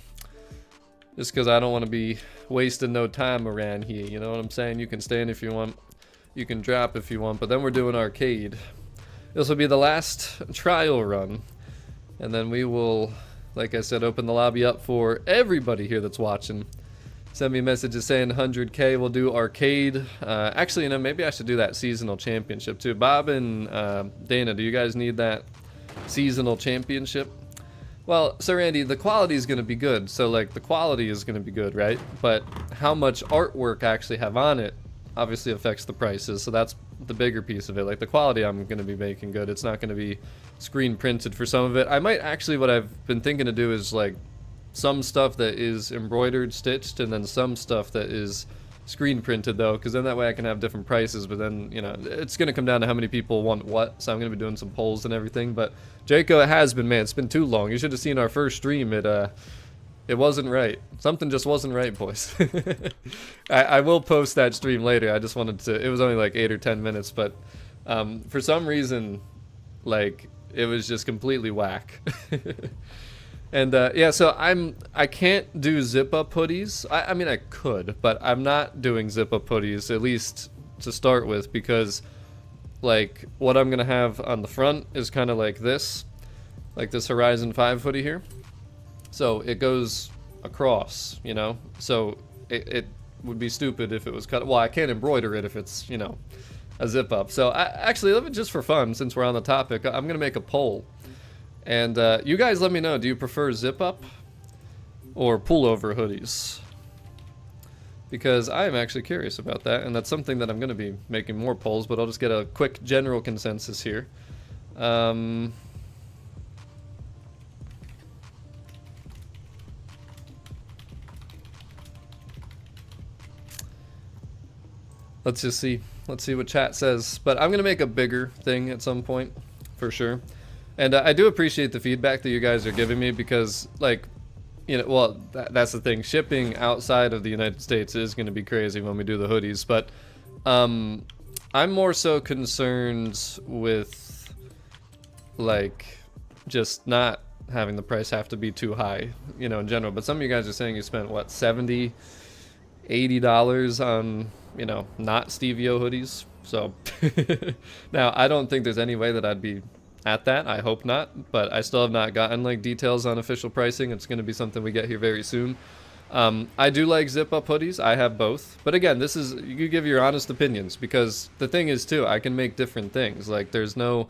just because I don't want to be wasting no time around here, you know what I'm saying? You can stay in if you want. you can drop if you want, but then we're doing arcade. This will be the last trial run, and then we will, like I said, open the lobby up for everybody here that's watching. Send me messages saying 100K, we'll do arcade. Actually, you know, maybe I should do that seasonal championship too. Bob and Dana, do you guys need that seasonal championship? Well, so Randy, the quality is going to be good. So like the quality is going to be good, right? But how much artwork I actually have on it obviously affects the prices. So that's the bigger piece of it. Like the quality I'm going to be making good. It's not going to be screen printed for some of it. I might actually, what I've been thinking to do is like some stuff that is embroidered, stitched, and then some stuff that is screen printed though, because then that way I can have different prices. But then, you know, it's going to come down to how many people want what, so I'm going to be doing some polls and everything. But Jaco, it has been, man, it's been too long. You should have seen our first stream. It wasn't right. Something just wasn't right, boys. I will post that stream later. I just wanted to, it was only like 8 or 10 minutes, but for some reason, like, it was just completely whack. And yeah, so I can't do zip up hoodies. I mean, I could, but I'm not doing zip up hoodies, at least to start with, because like what I'm gonna have on the front is kind of like this Horizon 5 hoodie here. So it goes across, you know, so it would be stupid if it was cut. Well, I can't embroider it if it's, you know, a zip up. So actually, just for fun, since we're on the topic, I'm gonna make a poll. And you guys let me know, do you prefer zip up or pullover hoodies? Because I am actually curious about that, and that's something that I'm going to be making more polls, but I'll just get a quick general consensus here. Let's just see. Let's see what chat says. But I'm going to make a bigger thing at some point, for sure. And I do appreciate the feedback that you guys are giving me, because, like, you know, well, that's the thing. Shipping outside of the United States is going to be crazy when we do the hoodies. But I'm more so concerned with, like, just not having the price have to be too high, you know, in general. But some of you guys are saying you spent, what, $70, $80 on, you know, not Stevio hoodies. So now I don't think there's any way that I'd be at that. I hope not, but I still have not gotten like details on official pricing. It's going to be something we get here very soon. I do like zip up hoodies. I have both, but again, this is, you give your honest opinions, because the thing is too, I can make different things. Like there's no,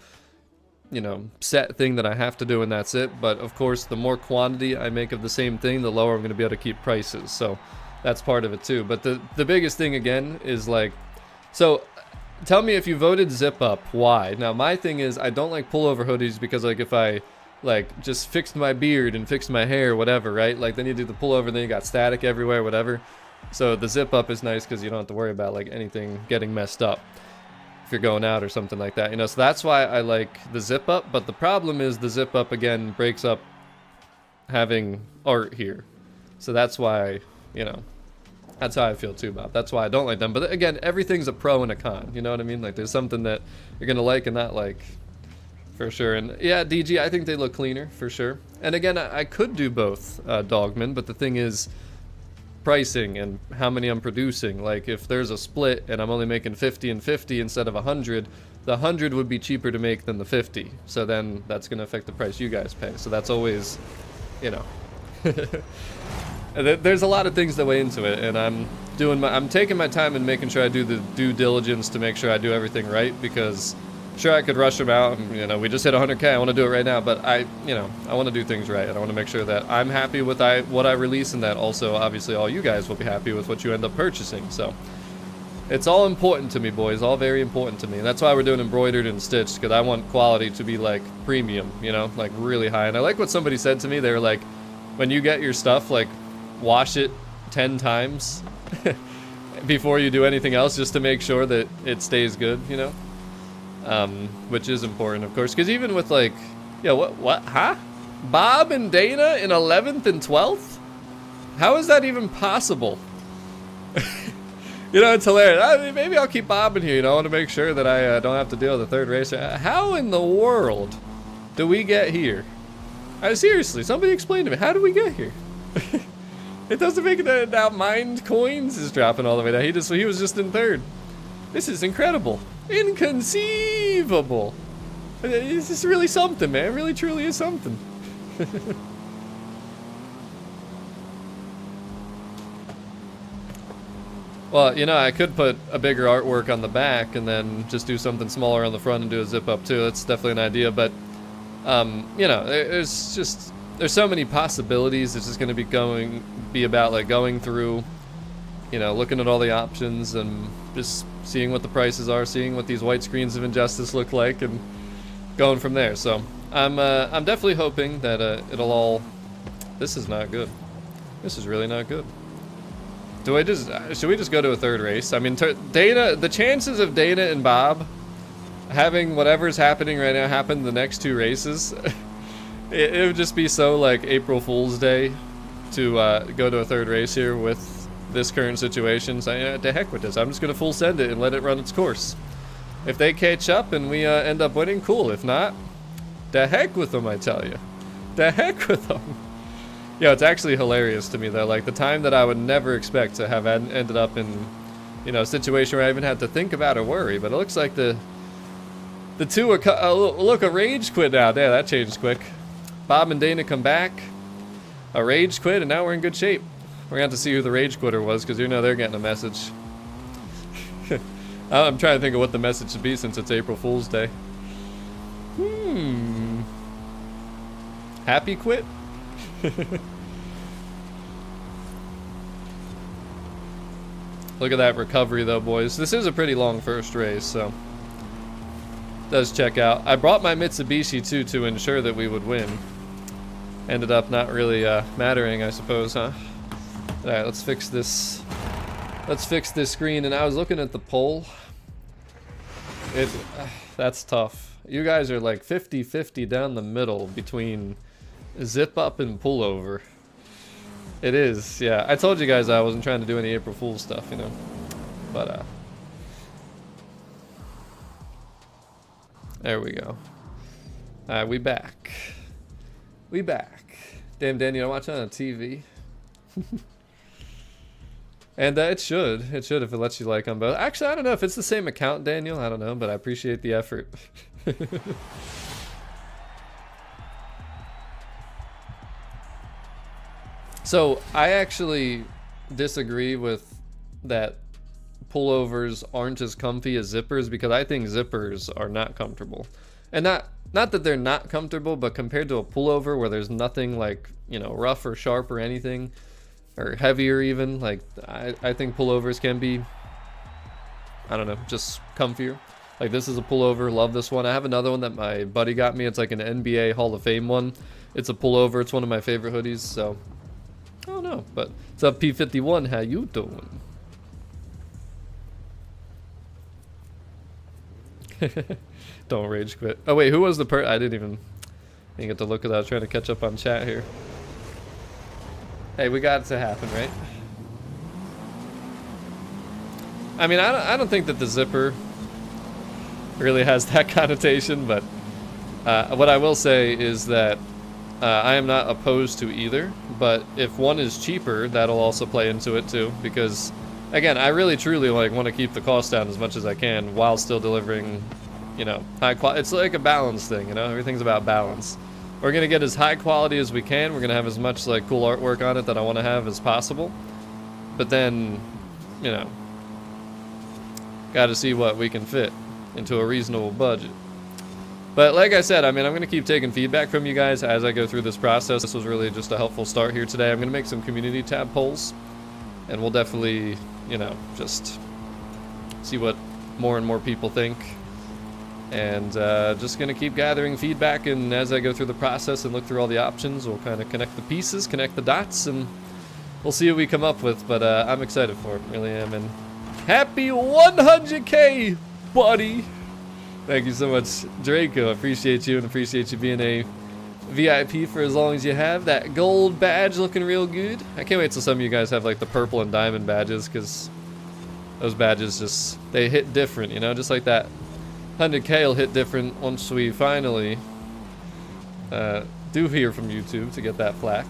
you know, set thing that I have to do and that's it. But of course, the more quantity I make of the same thing, the lower I'm going to be able to keep prices. So that's part of it too. But the biggest thing again is like, so tell me if you voted zip up, why? Now my thing is I don't like pullover hoodies, because like if I like just fixed my beard and fixed my hair, whatever, right? Like then you do the pullover, then you got static everywhere, whatever. So the zip up is nice because you don't have to worry about like anything getting messed up if you're going out or something like that, you know. So that's why I like the zip up. But the problem is the zip up again breaks up having art here. So that's why, you know, that's how I feel too, Bob. That's why I don't like them. But again, everything's a pro and a con. You know what I mean? Like there's something that you're gonna like and not like, for sure. And yeah, DG, I think they look cleaner for sure. And again, I could do both, Dogman. But the thing is, pricing and how many I'm producing. Like if there's a split and I'm only making 50 and 50 instead of 100, the 100 would be cheaper to make than the 50. So then that's gonna affect the price you guys pay. So that's always, you know. There's a lot of things that weigh into it, and I'm taking my time and making sure I do the due diligence to make sure I do everything right, because sure I could rush them out and, you know, we just hit 100K, I want to do it right now, but I want to do things right, and I want to make sure that I'm happy with what I release, and that also obviously all you guys will be happy with what you end up purchasing. So it's all important to me, boys, all very important to me, and that's why we're doing embroidered and stitched, because I want quality to be like premium, you know, like really high. And I like what somebody said to me. They were like, when you get your stuff, like wash it 10 times before you do anything else, just to make sure that it stays good, you know, which is important, of course, because even with like, yeah, what, huh? Bob and Dana in 11th and 12th? How is that even possible? You know, it's hilarious. I mean, maybe I'll keep Bob in here, you know, I want to make sure that I don't have to deal with the third racer. How in the world do we get here? Seriously, somebody explain to me, how do we get here? It doesn't make it now. Mind Coins is dropping all the way down. He was just in third. This is incredible. Inconceivable. This is really something, man. It really, truly is something. Well, you know, I could put a bigger artwork on the back and then just do something smaller on the front and do a zip up too. That's definitely an idea, but you know, there's so many possibilities. It's just going to be about like going through, you know, looking at all the options and just seeing what the prices are, seeing what these white screens of Injustice look like, and going from there. So I'm definitely hoping that it'll all. This is not good. This is really not good. Should we just go to a third race? I mean, Dana, the chances of Dana and Bob having whatever's happening right now happen the next two races, it would just be so like April Fool's Day to go to a third race here with this current situation. So yeah, to heck with this. I'm just gonna full send it and let it run its course. If they catch up and we end up winning, cool. If not, to heck with them, I tell you. To heck with them. Yeah, it's actually hilarious to me though. Like the time that I would never expect to have ended up in, you know, a situation where I even had to think about or worry. But it looks like the two are look, a rage quit now. Damn, that changed quick. Bob and Dana come back. A rage quit, and now we're in good shape. We're gonna have to see who the rage quitter was, because you know they're getting a message. I'm trying to think of what the message should be since it's April Fool's Day. Happy quit? Look at that recovery though, boys. This is a pretty long first race, so does check out. I brought my Mitsubishi too to ensure that we would win. Ended up not really mattering, I suppose, huh? All right, let's fix this. Let's fix this screen. And I was looking at the poll. That's tough. You guys are like 50-50 down the middle between zip up and pullover. It is, yeah. I told you guys I wasn't trying to do any April Fool's stuff, you know. But there we go. We back. We back. Damn, Danny, I'm watching on TV. And it should if it lets you like on both. Actually, I don't know if it's the same account, Daniel. I don't know, but I appreciate the effort. So I actually disagree with that pullovers aren't as comfy as zippers, because I think zippers are not comfortable. And not that they're not comfortable, but compared to a pullover where there's nothing like, you know, rough or sharp or anything, or heavier even, like I think pullovers can be, I don't know, just comfier. Like this is a pullover, love this one. I have another one that my buddy got me. It's like an NBA Hall of Fame one. It's a pullover. It's one of my favorite hoodies, so I don't know. But what's up, P51? How you doing? Don't rage quit. Oh wait, who was the I didn't get to look at that. I was trying to catch up on chat here. Hey, we got it to happen, right? I mean, I don't think that the zipper really has that connotation, but what I will say is that I am not opposed to either, but if one is cheaper, that'll also play into it too, because again, I really truly like want to keep the cost down as much as I can while still delivering, you know, high quality. It's like a balance thing, you know, everything's about balance. We're gonna get as high quality as we can. We're gonna have as much like cool artwork on it that I want to have as possible, but then, you know, got to see what we can fit into a reasonable budget. But like I said, I mean, I'm going to keep taking feedback from you guys as I go through this process. This was really just a helpful start here today. I'm going to make some community tab polls, and we'll definitely, you know, just see what more and more people think. And just going to keep gathering feedback, and as I go through the process and look through all the options, we'll kind of connect the pieces, connect the dots, and we'll see what we come up with. But I'm excited for it, really am. And happy 100K, buddy! Thank you so much, Draco. I appreciate you, and appreciate you being a VIP for as long as you have. That gold badge looking real good. I can't wait till some of you guys have like the purple and diamond badges, because those badges just, they hit different, you know, just like that 100K will hit different once we finally do hear from YouTube to get that plaque.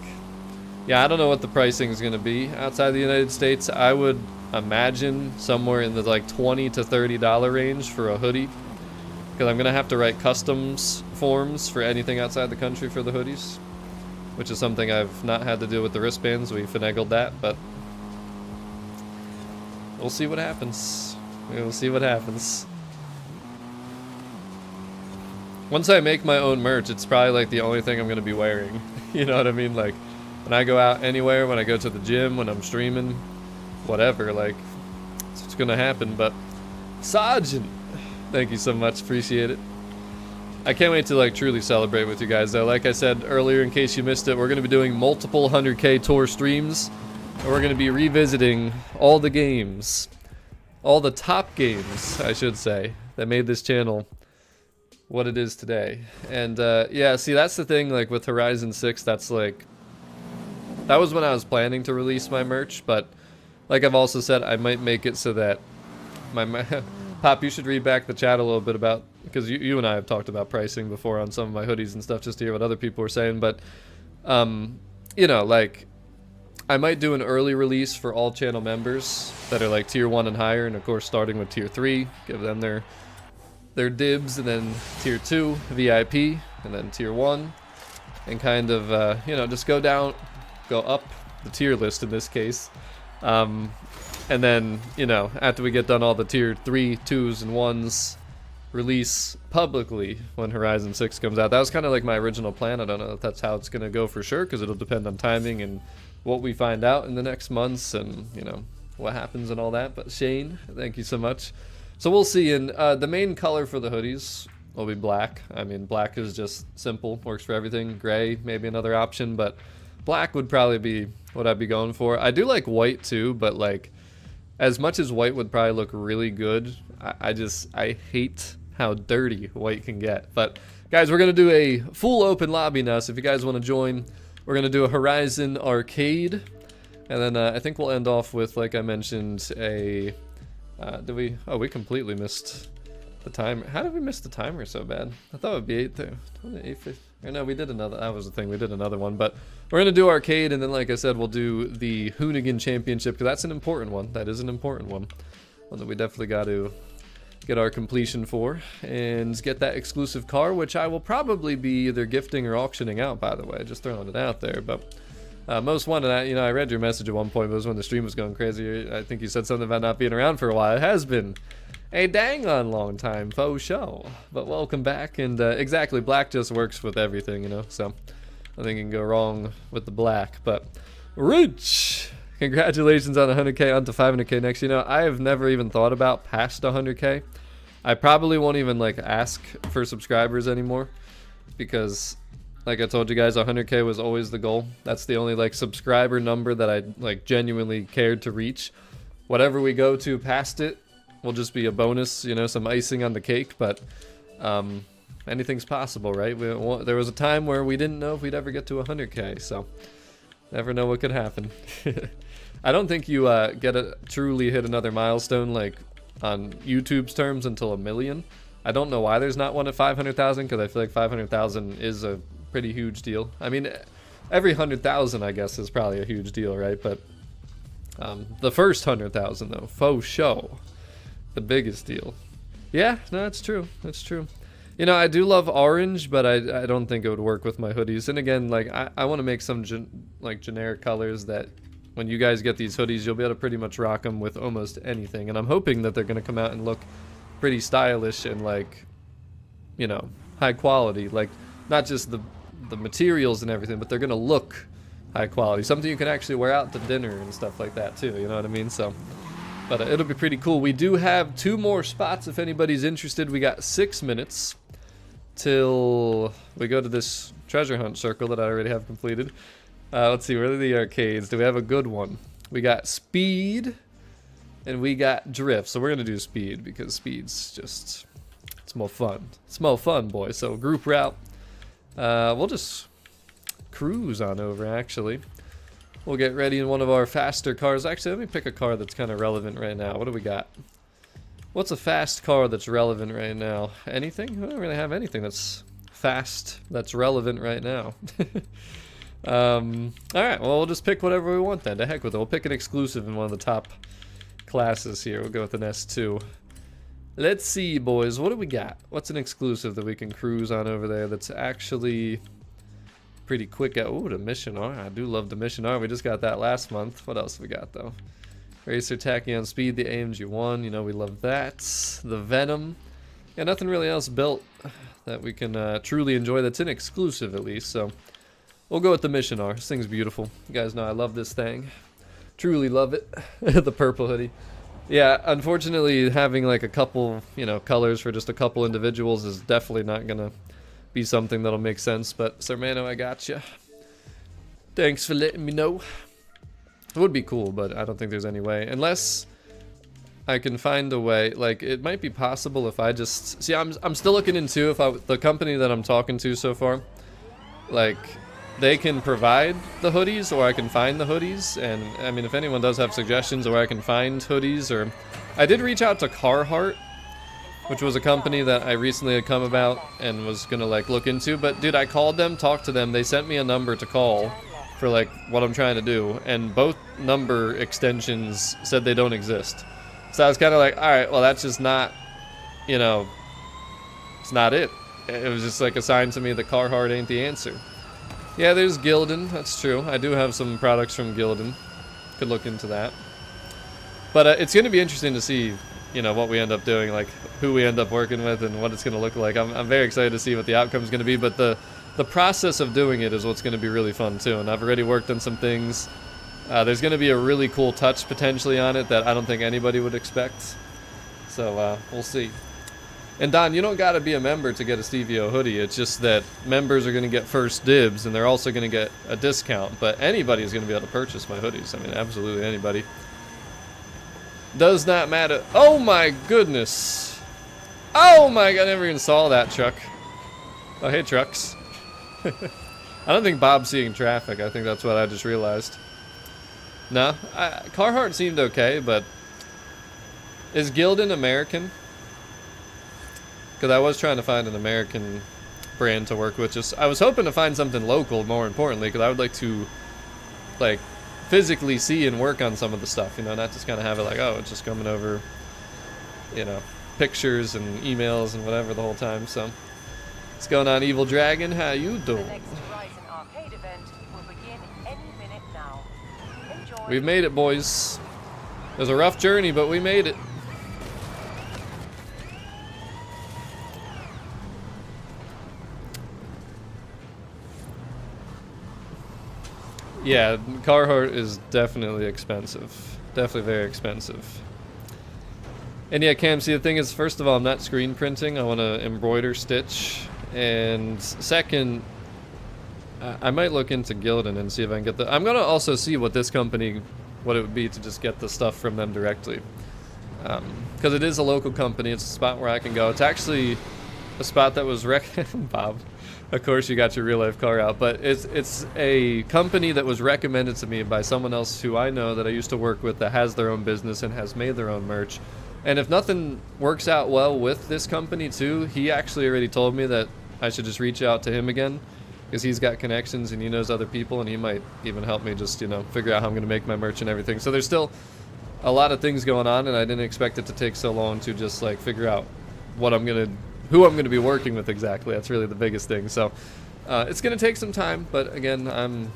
Yeah, I don't know what the pricing is going to be outside the United States. I would imagine somewhere in the like $20 to $30 range for a hoodie. Because I'm going to have to write customs forms for anything outside the country for the hoodies. Which is something I've not had to do with the wristbands. We finagled that, but we'll see what happens. We'll see what happens. Once I make my own merch, it's probably like the only thing I'm going to be wearing. You know what I mean? Like, when I go out anywhere, when I go to the gym, when I'm streaming, whatever, like, it's going to happen. But, Sergeant, thank you so much. Appreciate it. I can't wait to, like, truly celebrate with you guys, though. Like I said earlier, in case you missed it, we're going to be doing multiple 100K tour streams. And we're going to be revisiting all the games. All the top games, I should say, that made this channel what it is today. And yeah, see, that's the thing, like with Horizon 6, that's like, that was when I was planning to release my merch, but like I've also said, I might make it so that my Pop, you should read back the chat a little bit about, because you and I have talked about pricing before on some of my hoodies and stuff, just to hear what other people were saying. But you know, like, I might do an early release for all channel members that are like tier 1 and higher, and of course starting with tier 3, give them their dibs, and then tier 2 VIP, and then tier 1, and kind of you know, just go up the tier list in this case, and then, you know, after we get done all the tier 3 2s and 1s, release publicly when Horizon 6 comes out. That was kind of like my original plan. I don't know if that's how it's gonna go for sure, because it'll depend on timing and what we find out in the next months, and you know what happens and all that. But Shane, thank you so much. So we'll see. And the main color for the hoodies will be black. I mean, black is just simple, works for everything. Gray, maybe another option, but black would probably be what I'd be going for. I do like white too, but like, as much as white would probably look really good, I hate how dirty white can get. But guys, we're gonna do a full open lobby now, so if you guys want to join, we're gonna do a Horizon arcade, and then I think we'll end off with, like I mentioned, a we completely missed the timer. How did we miss the timer so bad? I thought it would be 8:50. Or no, we did another. That was the thing. We did another one, but we're gonna do arcade, and then, like I said, we'll do the Hoonigan Championship, because that's an important one. That is an important one that we definitely got to get our completion for, and get that exclusive car, which I will probably be either gifting or auctioning out, by the way, just throwing it out there. But most wanted, you know, I read your message at one point, but it was when the stream was going crazy. I think you said something about not being around for a while. It has been a dang on long time, faux show, but welcome back. And exactly, black just works with everything, you know, so nothing can go wrong with the black. But Rich, congratulations on 100K, on to 500K next. You know, I have never even thought about past 100K. I probably won't even like ask for subscribers anymore, because like I told you guys, 100K was always the goal. That's the only like subscriber number that I like genuinely cared to reach. Whatever we go to past it will just be a bonus, you know, some icing on the cake. But anything's possible, right? There was a time where we didn't know if we'd ever get to 100K, so never know what could happen. I don't think you truly hit another milestone like on YouTube's terms until 1 million. I don't know why there's not one at 500,000, because I feel like 500,000 is a pretty huge deal. I mean, every 100,000 I guess is probably a huge deal, right? But the first 100,000 though, faux show, the biggest deal. Yeah, no, it's true. It's true. You know, I do love orange, but I don't think it would work with my hoodies. And again, like I want to make some generic colors that when you guys get these hoodies, you'll be able to pretty much rock them with almost anything. And I'm hoping that they're going to come out and look pretty stylish and like, you know, high quality. Like not just the materials and everything, but they're going to look high quality. Something you can actually wear out to dinner and stuff like that too. You know what I mean? So, but it'll be pretty cool. We do have 2 more spots if anybody's interested. We got 6 minutes till we go to this treasure hunt circle that I already have completed. Let's see, where are the arcades? Do we have a good one? We got speed and we got drift. So we're gonna do speed because speed's just, it's more fun. It's more fun, boy. So group route. We'll just cruise on over, actually. We'll get ready in one of our faster cars. Actually, let me pick a car that's kind of relevant right now. What do we got? What's a fast car that's relevant right now? Anything? I don't really have anything that's fast that's relevant right now. Alright, well, we'll just pick whatever we want then. To heck with it. We'll pick an exclusive in one of the top classes here. We'll go with an S2. Let's see, boys. What do we got? What's an exclusive that we can cruise on over there that's actually pretty quick? Oh, the Mission R. I do love the Mission R. We just got that last month. What else we got, though? Racer Tachyon Speed, the AMG 1. You know, we love that. The Venom. Yeah, nothing really else built that we can truly enjoy that's an exclusive, at least. So we'll go with the Mission R. This thing's beautiful. You guys know I love this thing. Truly love it. The purple hoodie. Yeah, unfortunately, having like a couple, you know, colors for just a couple individuals is definitely not gonna be something that'll make sense. But Sir Mano, I gotcha. Thanks for letting me know. It would be cool, but I don't think there's any way. Unless I can find a way. Like, it might be possible if I just... See, I'm still looking into if the company that I'm talking to so far, like, they can provide the hoodies, or I can find the hoodies. And, I mean, if anyone does have suggestions where I can find hoodies, or... I did reach out to Carhartt, which was a company that I recently had come about and was gonna, like, look into. But, dude, I called them, talked to them, they sent me a number to call for like what I'm trying to do, and both number extensions said they don't exist. So I was kind of like, all right, well, that's just not, you know, it's not it. It was just like a sign to me that Carhartt ain't the answer. Yeah, there's Gildan, that's true. I do have some products from Gildan. Could look into that. But it's going to be interesting to see, you know, what we end up doing, like who we end up working with and what it's going to look like. I'm very excited to see what the outcome is going to be, but the process of doing it is what's going to be really fun too, and I've already worked on some things. There's going to be a really cool touch potentially on it that I don't think anybody would expect. So we'll see. And Don, you don't got to be a member to get a Stevio hoodie. It's just that members are going to get first dibs, and they're also going to get a discount. But anybody is going to be able to purchase my hoodies. I mean, absolutely anybody. Does not matter. Oh my goodness. Oh my god, I never even saw that truck. Oh, hey trucks. I don't think Bob's seeing traffic. I think that's what I just realized. No, Carhartt seemed okay, but is Gildan American? Because I was trying to find an American brand to work with. Just I was hoping to find something local, more importantly, because I would like to, like, physically see and work on some of the stuff. You know, not just kind of have it like, oh, it's just coming over, you know, pictures and emails and whatever the whole time. So. What's going on, Evil Dragon? How you doing? We've made it, boys. It was a rough journey, but we made it. Yeah, Carhartt is definitely expensive. Definitely very expensive. And yeah, Cam, see, the thing is, first of all, I'm not screen printing. I want to embroider stitch. And second, I might look into Gildan and see if I can get the... I'm going to also see what this company, what it would be to just get the stuff from them directly. Because it is a local company. It's a spot where I can go. It's actually a spot that was Bob, of course you got your real life car out. But it's a company that was recommended to me by someone else who I know that I used to work with that has their own business and has made their own merch. And if nothing works out well with this company too, he actually already told me that I should just reach out to him again, because he's got connections and he knows other people, and he might even help me just, you know, figure out how I'm going to make my merch and everything. So there's still a lot of things going on, and I didn't expect it to take so long to just like figure out what who I'm going to be working with exactly. That's really the biggest thing. So it's going to take some time, but again, I'm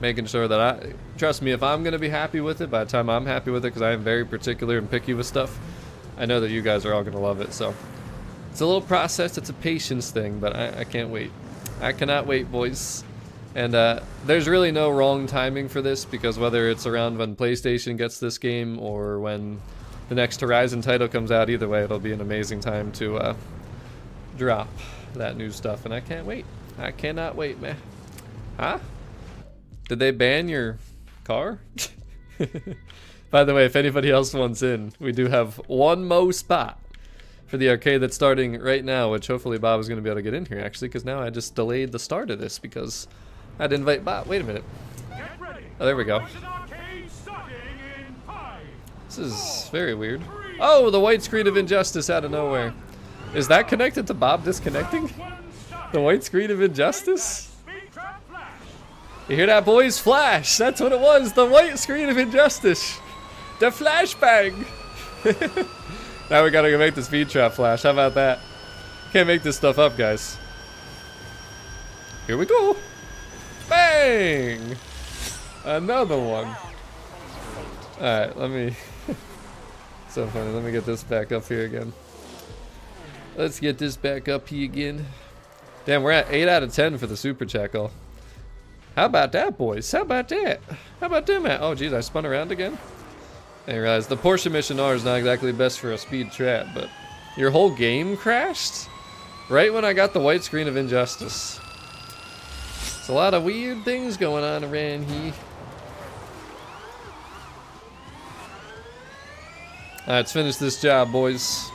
making sure that trust me, if I'm going to be happy with it, by the time I'm happy with it, because I am very particular and picky with stuff, I know that you guys are all going to love it. So it's a little process, it's a patience thing, but I can't wait. I cannot wait, boys. And there's really no wrong timing for this, because whether it's around when PlayStation gets this game or when the next Horizon title comes out, either way, it'll be an amazing time to drop that new stuff, and I can't wait. I cannot wait, man. Huh? Did they ban your car? By the way, if anybody else wants in, we do have one more spot for the arcade that's starting right now, which hopefully Bob is going to be able to get in here, actually, because now I just delayed the start of this because I had to invite Bob. Wait a minute. Oh, there we go. This is very weird. Oh, the white screen of Injustice out of nowhere. Is that connected to Bob disconnecting? The white screen of Injustice? You hear that, boys? Flash! That's what it was! The white screen of injustice! The flashbang! Now we gotta go make the speed trap flash. How about that? Can't make this stuff up, guys. Here we go! Bang! Another one. Alright, let me... So funny, let me get this back up here again. Let's get this back up here again. Damn, we're at 8 out of 10 for the super checkle. How about that, boys? How about that? How about them, Matt? Oh, geez, I spun around again? I didn't realize the Porsche Mission R is not exactly best for a speed trap, but your whole game crashed? Right when I got the white screen of injustice. It's a lot of weird things going on around here. Alright, let's finish this job, boys.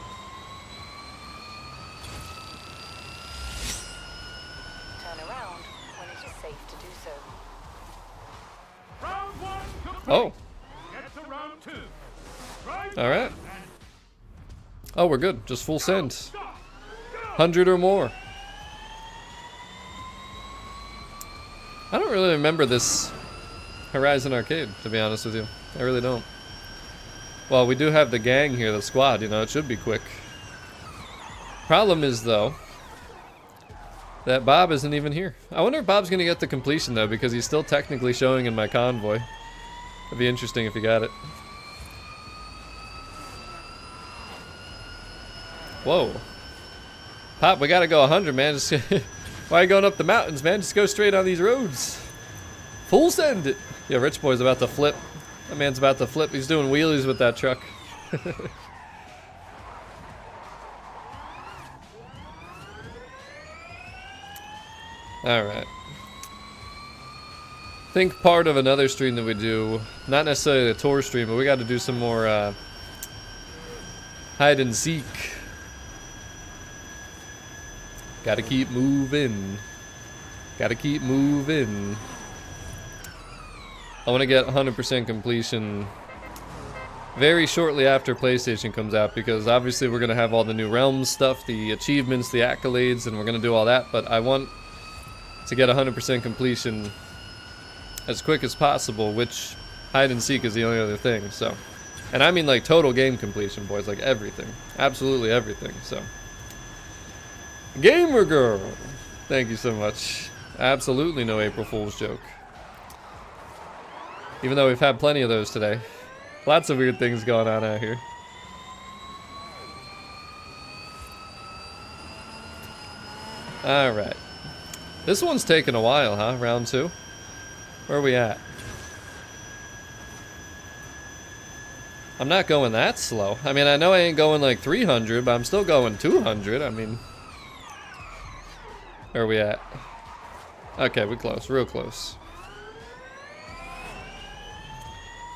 Oh. Alright. Oh, we're good. Just full send. 100 or more. I don't really remember this Horizon Arcade, to be honest with you. I really don't. Well, we do have the gang here, the squad, you know, it should be quick. Problem is, though, that Bob isn't even here. I wonder if Bob's gonna get the completion, though, because he's still technically showing in my convoy. It'd be interesting if he got it. Whoa. Pop, we gotta go 100, man. Just why are you going up the mountains, man? Just go straight on these roads. Full send it. Yeah, Rich Boy's about to flip. That man's about to flip. He's doing wheelies with that truck. Alright. I think part of another stream that we do, not necessarily the tour stream, but we got to do some more hide and seek. Gotta keep moving. Gotta keep moving. I want to get 100% completion very shortly after PlayStation comes out, because obviously we're going to have all the new Realms stuff, the achievements, the accolades, and we're going to do all that, but I want to get 100% completion as quick as possible, which hide and seek is the only other thing, so. And I mean like total game completion, boys, like everything. Absolutely everything, so. Gamer Girl! Thank you so much. Absolutely no April Fool's joke. Even though we've had plenty of those today. Lots of weird things going on out here. Alright. This one's taken a while, huh? Round 2? Where are we at? I'm not going that slow. I mean, I know I ain't going like 300, but I'm still going 200. I mean... Where are we at? Okay, we're close. Real close.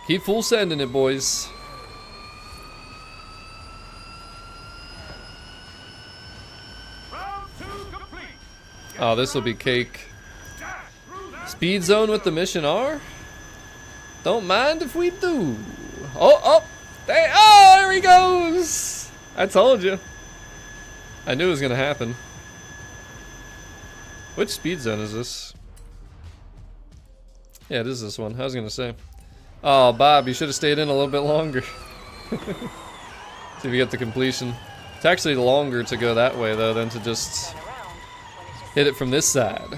Keep full sending it, boys. Oh, this will be cake. Speed zone with the mission R? Don't mind if we do. Oh, there he goes! I told you. I knew it was gonna happen. Which speed zone is this? Yeah, it is this one. I was gonna say. Oh, Bob, you should have stayed in a little bit longer. See if you get the completion. It's actually longer to go that way, though, than to just hit it from this side.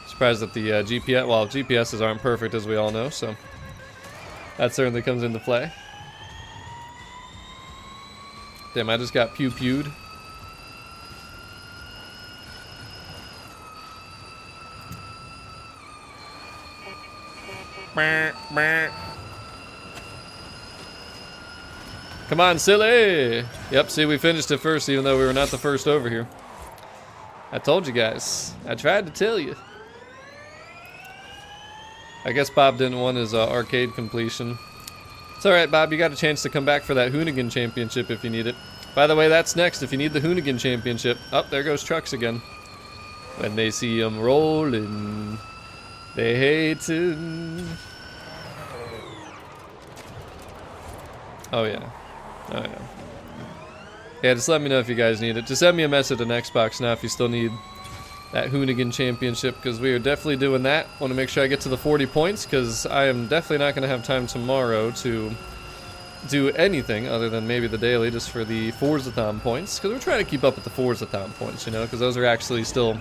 Surprised that the GPS, well, GPSs aren't perfect, as we all know, so that certainly comes into play. Damn, I just got pew-pewed. Come on, silly! Yep, see, we finished it first, even though we were not the first over here. I told you guys. I tried to tell you. I guess Bob didn't want his arcade completion. It's alright, Bob. You got a chance to come back for that Hoonigan Championship if you need it. By the way, that's next. If you need the Hoonigan Championship. Oh, there goes trucks again. When they see them rolling, they hatin'. Oh, yeah. Oh, yeah. Yeah, just let me know if you guys need it. Just send me a message on Xbox now if you still need that Hoonigan Championship, because we are definitely doing that. Want to make sure I get to the 40 points, because I am definitely not going to have time tomorrow to do anything other than maybe the daily, just for the Forzathon points, because we're trying to keep up with the Forzathon points, you know, because those are actually still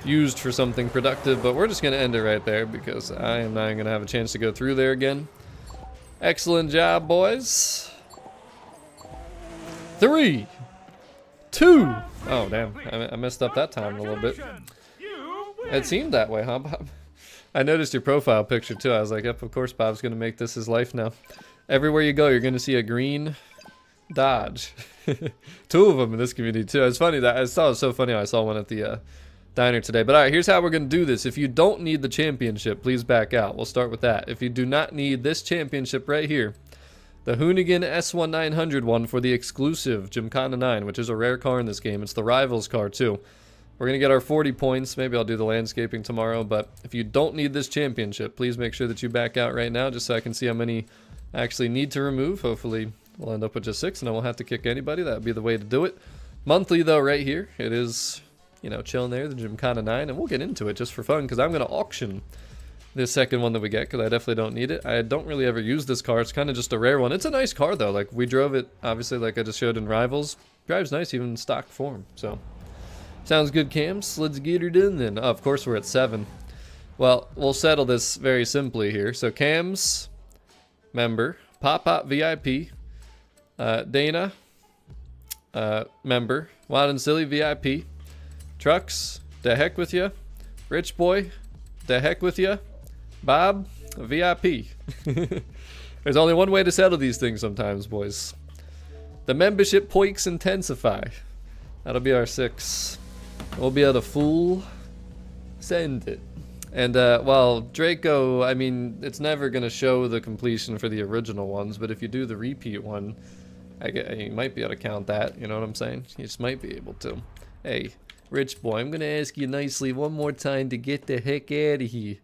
used for something productive. But we're just going to end it right there, because I am not going to have a chance to go through there again. Excellent job, boys. 3, 2. Oh, damn. I messed up that time a little bit. It seemed that way, huh, Bob? I noticed your profile picture, too. I was like, yep, of course Bob's going to make this his life now. Everywhere you go, you're going to see a green Dodge. 2 of them in this community, too. It's funny that I thought it was so funny. I saw one at the diner today. But all right, here's how we're going to do this. If you don't need the championship, please back out. We'll start with that. If you do not need this championship right here, the Hoonigan S1900 one for the exclusive Gymkhana 9, which is a rare car in this game. It's the Rivals car, too. We're going to get our 40 points. Maybe I'll do the landscaping tomorrow. But if you don't need this championship, please make sure that you back out right now, just so I can see how many I actually need to remove. Hopefully we'll end up with just 6 and I won't have to kick anybody. That would be the way to do it. Monthly, though, right here. It is, you know, chilling there, the Gymkhana 9. And we'll get into it just for fun, because I'm going to auction this second one that we get, because I definitely don't need it. I don't really ever use this car. It's kind of just a rare one. It's a nice car, though. Like, we drove it, obviously, like I just showed in Rivals. Drives nice, even in stock form. So, sounds good, Cams. Let's get her done, then. Oh, of course, we're at 7. Well, we'll settle this very simply here. So, Cams, member. Pop VIP. Dana, member. Wild and Silly, VIP. Trucks, the heck with ya. Rich Boy, the heck with ya. Bob, VIP. There's only one way to settle these things sometimes, boys. The membership points intensify. That'll be our 6. We'll be able to full send it. And, well, Draco, I mean, it's never going to show the completion for the original ones, but if you do the repeat one, you might be able to count that, you know what I'm saying? You just might be able to. Hey, Rich Boy, I'm going to ask you nicely one more time to get the heck out of here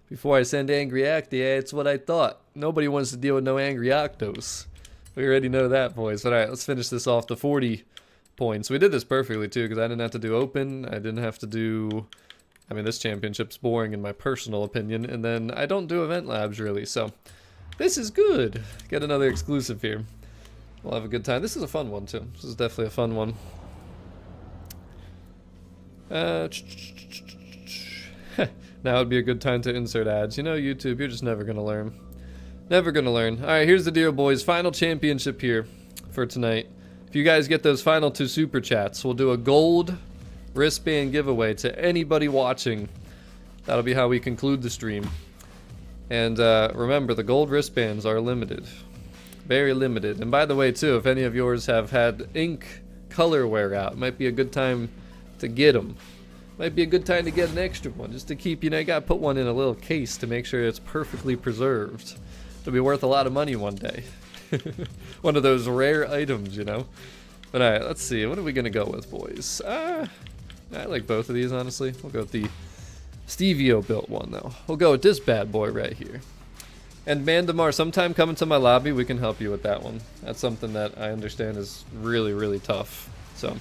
before I send Angry Octo. Yeah, it's what I thought. Nobody wants to deal with no Angry Octos. We already know that, boys. But, all right, let's finish this off to 40 points. We did this perfectly, too, because I didn't have to do open. I didn't have to do... I mean, this championship's boring in my personal opinion, and then I don't do event labs really, so this is good. Get another exclusive here. We'll have a good time. This is a fun one, too. This is definitely a fun one. Now would be a good time to insert ads. You know, YouTube, you're just never going to learn. Never going to learn. All right, here's the deal, boys. Final championship here for tonight. If you guys get those final 2 super chats, we'll do a gold wristband giveaway to anybody watching. That'll be how we conclude the stream. And remember, the gold wristbands are limited. Very limited. And by the way, too, if any of yours have had ink color wear out, it might be a good time to get them. Might be a good time to get an extra one, just to keep, you know, you gotta put one in a little case to make sure it's perfectly preserved. It'll be worth a lot of money one day. One of those rare items, you know. But alright, let's see. What are we gonna go with, boys? I like both of these, honestly. We'll go with the Stevio built one, though. We'll go with this bad boy right here. And Mandamar, sometime come into my lobby, we can help you with that one. That's something that I understand is really, really tough. So,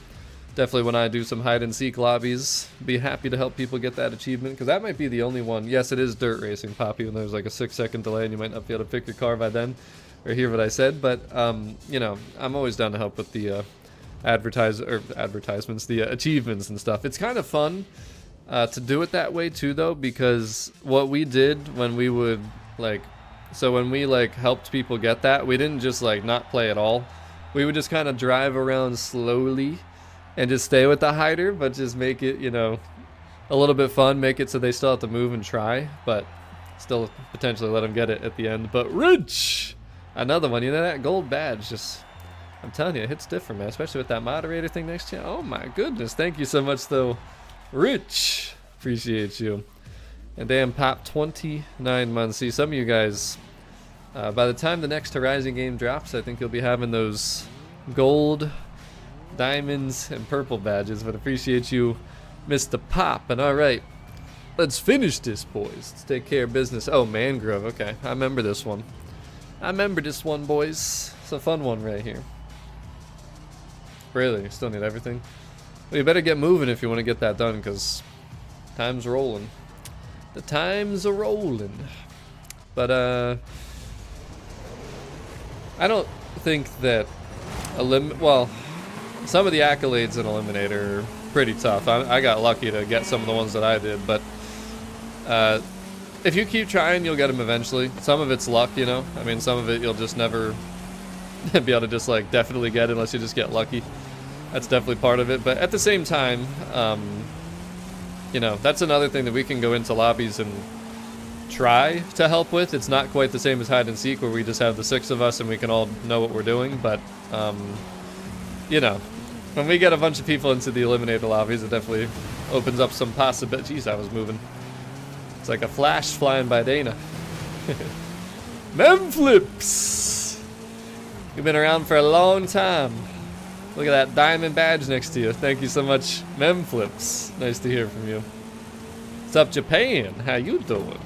definitely when I do some hide-and-seek lobbies, be happy to help people get that achievement, because that might be the only one. Yes, it is dirt racing, Poppy, and there's like a 6-second delay, and you might not be able to pick your car by then, or hear what I said, but, you know, I'm always down to help with the, advertisements, the achievements and stuff. It's kind of fun to do it that way too, though, because what we did when we would when we helped people get that, we didn't just not play at all. We would just kind of drive around slowly and just stay with the hider, but just make it, you know, a little bit fun, make it so they still have to move and try, but still potentially let them get it at the end. But Rich, another one, you know, that gold badge just, I'm telling you, it hits different, man, especially with that moderator thing next to you. Oh my goodness, thank you so much, though, Rich. Appreciate you. And damn, Pop, 29 months. See, some of you guys, by the time the next Horizon game drops, I think you'll be having those gold, diamonds, and purple badges. But appreciate you, Mr. Pop. And all right, let's finish this, boys. Let's take care of business. Oh, Mangrove. Okay, I remember this one. I remember this one, boys. It's a fun one right here. Really? You still need everything? Well, you better get moving if you want to get that done, because Time's rolling. The time's a rolling. But I don't think that well, some of the accolades in Eliminator are pretty tough. I got lucky to get some of the ones that I did, but if you keep trying, you'll get them eventually. Some of it's luck, you know. I mean, some of it you'll just never be able to just like definitely get unless you just get lucky. That's definitely part of it. But at the same time, you know, that's another thing that we can go into lobbies and try to help with. It's not quite the same as hide and seek where we just have the 6 of us and we can all know what we're doing, but you know, when we get a bunch of people into the eliminator lobbies, it definitely opens up some possibilities. Jeez, I was moving. It's like a flash flying by Dana. Memflips! You've been around for a long time. Look at that diamond badge next to you. Thank you so much, Memflips. Nice to hear from you. What's up, Japan? How you doing?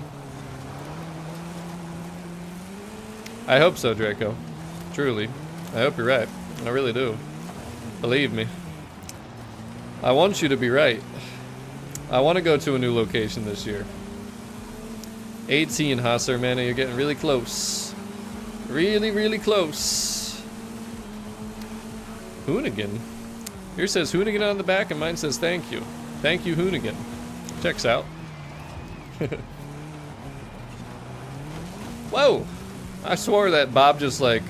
I hope so, Draco. Truly. I hope you're right. I really do. Believe me. I want you to be right. I want to go to a new location this year. 18, Hosser, man. You're getting really close. Really, really close. Hoonigan. Yours says Hoonigan on the back and mine says thank you. Thank you, Hoonigan. Checks out. Whoa! I swore that Bob just like,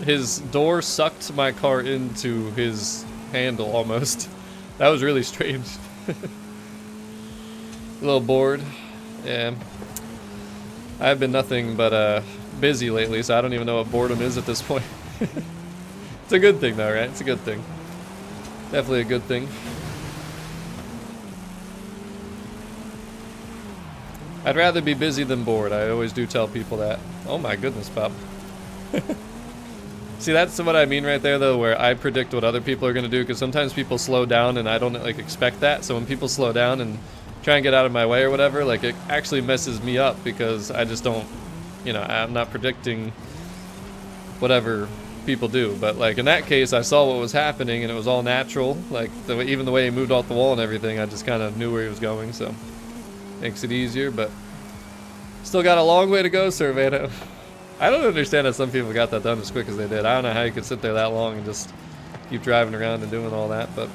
his door sucked my car into his handle almost. That was really strange. A little bored. Yeah. I've been nothing but busy lately, so I don't even know what boredom is at this point. It's a good thing though, right? It's a good thing. Definitely a good thing. I'd rather be busy than bored. I always do tell people that. Oh my goodness, Bob. See, that's what I mean right there though, where I predict what other people are gonna do, because sometimes people slow down and I don't like expect that. So when people slow down and try and get out of my way or whatever, like it actually messes me up because I just don't, you know, I'm not predicting whatever people do. But like in that case, I saw what was happening and it was all natural. Like even the way he moved off the wall and everything, I just kind of knew where he was going, so makes it easier. But still got a long way to go, Surveyno. I don't understand how some people got that done as quick as they did. I don't know how you could sit there that long and just keep driving around and doing all that, but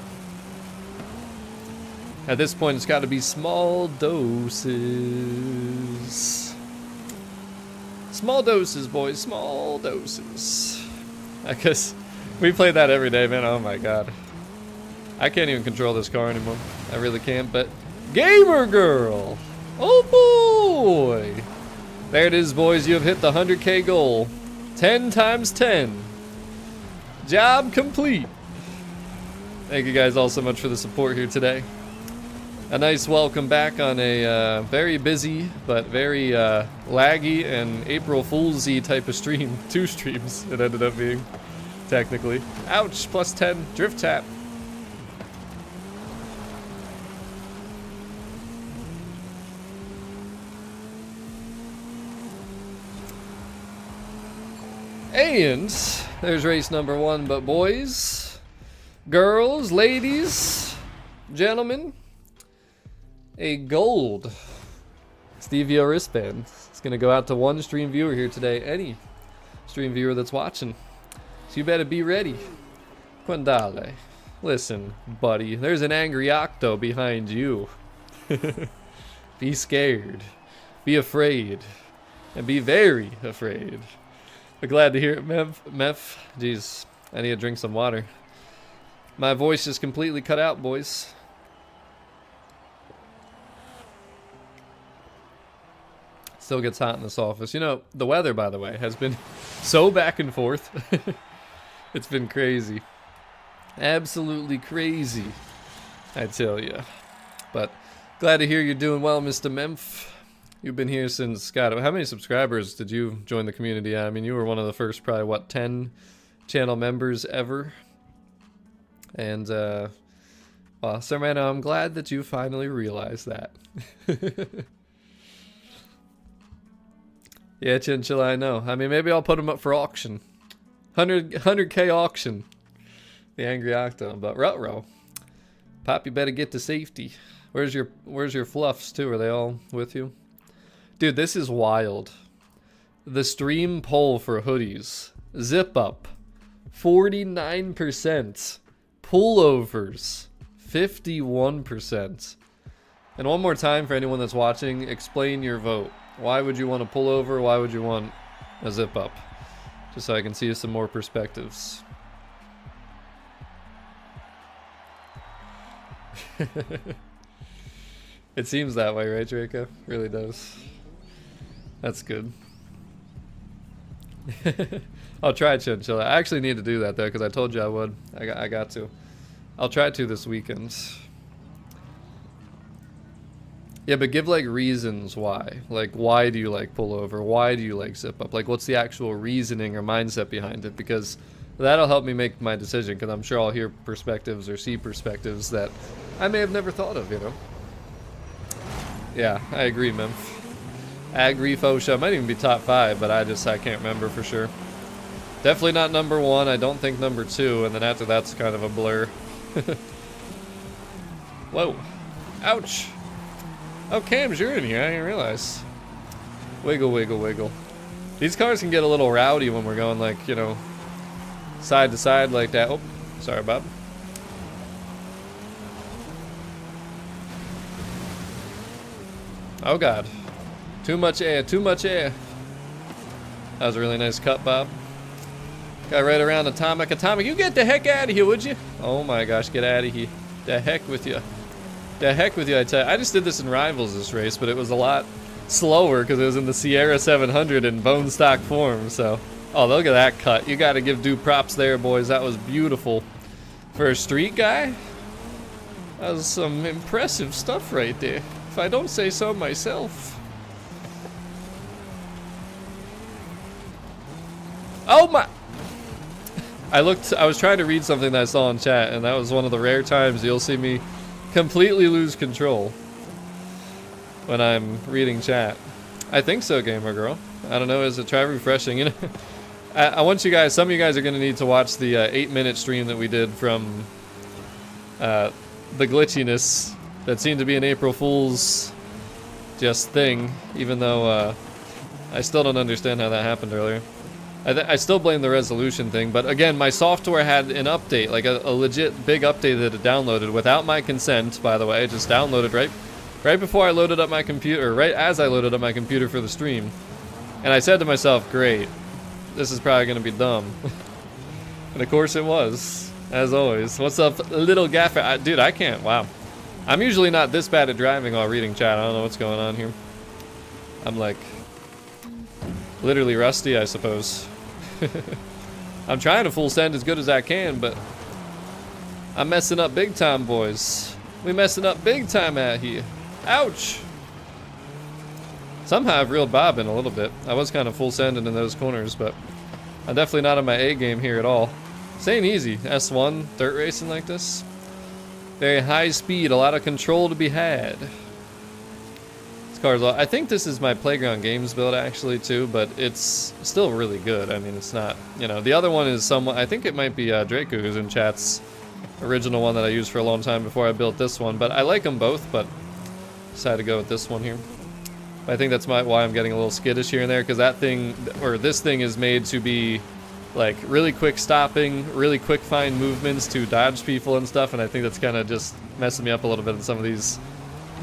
at this point it's got to be small doses. Small doses, boys, small doses. I guess we play that every day, man. Oh my god. I can't even control this car anymore. I really can't, but Gamer Girl! Oh boy! There it is, boys. You have hit the 100K goal. 10 times 10. Job complete. Thank you guys all so much for the support here today. A nice welcome back on a very busy but very laggy and April Fool's-y type of stream. 2 streams it ended up being, technically. Ouch, plus 10. Drift tap. And there's race number 1, but boys, girls, ladies, gentlemen, a gold Stevia wristband. It's gonna go out to one stream viewer here today, any stream viewer that's watching. So you better be ready. Quandale. Listen, buddy, there's an angry octo behind you. Be scared, be afraid, and be very afraid. But glad to hear it, Meph. Jeez, I need to drink some water. My voice is completely cut out, boys. Still gets hot in this office. You know, the weather, by the way, has been so back and forth. It's been crazy. Absolutely crazy, I tell you. But glad to hear you're doing well, Mr. Memph. You've been here since, God, how many subscribers did you join the community at? I mean, you were one of the first, probably, what, 10 channel members ever? And, well, Sir Mano, I'm glad that you finally realized that. Yeah, Chinchilla, I know. I mean, maybe I'll put them up for auction. 100K auction. The Angry Octo. But Rutrow, Pop, you better get to safety. Where's your fluffs too? Are they all with you? Dude, this is wild. The stream poll for hoodies. Zip up. 49%. Pullovers. 51%. And one more time for anyone that's watching, explain your vote. Why would you want a pullover? Why would you want a zip up? Just so I can see some more perspectives. It seems that way, right, Draco? Really does. That's good. I'll try chinchilla. I actually need to do that though, because I told you I would. I got to. I'll try to this weekend. Yeah, but give like reasons why. Like, why do you like pullover? Why do you like zip up? Like, what's the actual reasoning or mindset behind it? Because that'll help me make my decision, because I'm sure I'll hear perspectives or see perspectives that I may have never thought of, you know? Yeah, I agree, Memph. Agri Fosha might even be top 5, but I can't remember for sure. Definitely not number 1. I don't think number 2, and then after that's kind of a blur. Whoa. Ouch. Oh, Cams, you're in here. I didn't realize. Wiggle, wiggle, wiggle. These cars can get a little rowdy when we're going, like, you know, side to side like that. Oh, sorry, Bob. Oh, God. Too much air, too much air. That was a really nice cut, Bob. Got right around Atomic. Atomic, you get the heck out of here, would you? Oh, my gosh, get out of here. The heck with you. The heck with you, I tell you. I just did this in Rivals this race, but it was a lot slower because it was in the Sierra 700 in bone stock form, so. Oh, look at that cut. You got to give due props there, boys. That was beautiful. For a street guy, that was some impressive stuff right there, if I don't say so myself. Oh my! I was trying to read something that I saw in chat, and that was one of the rare times you'll see me completely lose control when I'm reading chat. I think so, gamer girl. I don't know, is it try refreshing? You know, I want you guys, some of you guys are going to need to watch the 8-minute stream that we did from the glitchiness that seemed to be an April Fool's just thing, even though I still don't understand how that happened earlier. I still blame the resolution thing, but again, my software had an update, like a legit big update that it downloaded without my consent, by the way. It just downloaded right before I loaded up my computer, right as I loaded up my computer for the stream. And I said to myself, great, this is probably going to be dumb. And of course it was, as always. What's up, little gaffer? Dude, I can't, wow. I'm usually not this bad at driving while reading chat. I don't know what's going on here. I'm like, literally rusty, I suppose. I'm trying to full send as good as I can, but I'm messing up big time, boys. We messing up big time out here. Ouch! Somehow I've reeled Bob in a little bit. I was kind of full sending in those corners, but I'm definitely not on my A game here at all. This ain't easy. S1, dirt racing like this. Very high speed, a lot of control to be had. I think this is my Playground Games build actually too, but it's still really good. I mean, it's not, you know, the other one is somewhat, I think it might be Draco who's in chat's original one that I used for a long time before I built this one, but I like them both, but decided to go with this one here. I think that's why I'm getting a little skittish here and there, because that thing, or this thing is made to be like really quick stopping, really quick fine movements to dodge people and stuff, and I think that's kind of just messing me up a little bit in some of these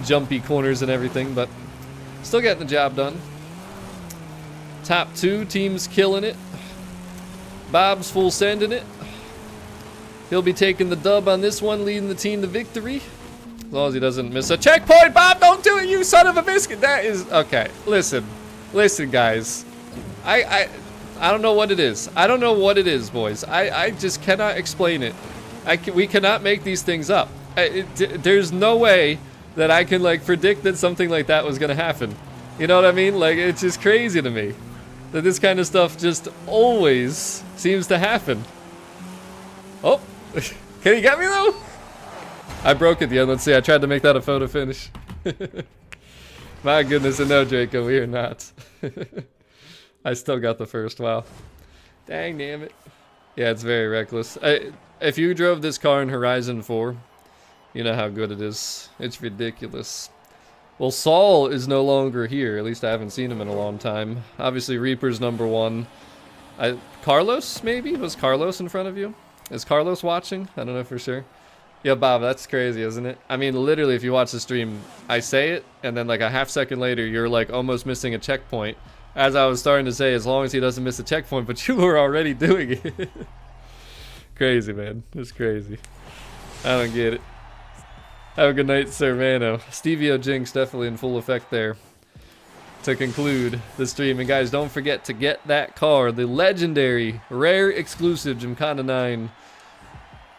jumpy corners and everything, but still getting the job done. Top 2 teams killing it. Bob's full sending it. He'll be taking the dub on this one, leading the team to victory. As long as he doesn't miss a checkpoint. Bob, don't do it, you son of a biscuit. That is okay. Listen, guys. I don't know what it is. I don't know what it is, boys. I just cannot explain it. We cannot make these things up. There's no way that I can like predict that something like that was gonna happen. You know what I mean? Like, it's just crazy to me that this kind of stuff just always seems to happen. Oh, can you get me though? I broke at the end. Let's see, I tried to make that a photo finish. My goodness, and no, Draco, we are not. I still got the first, wow. Dang, damn it. Yeah, it's very reckless. If you drove this car in Horizon 4, You know how good it is. It's ridiculous. Well, Saul is no longer here. At least I haven't seen him in a long time. Obviously, Reaper's number one. Carlos, maybe? Was Carlos in front of you? Is Carlos watching? I don't know for sure. Yeah, Bob, that's crazy, isn't it? I mean, literally, if you watch the stream, I say it, and then like a half second later, you're like almost missing a checkpoint. As I was starting to say, as long as he doesn't miss a checkpoint, but you were already doing it. Crazy, man. It's crazy. I don't get it. Have a good night, Sir Mano. Stevio Jinx definitely in full effect there to conclude the stream. And guys, don't forget to get that car, the legendary, rare, exclusive Gymkhana 9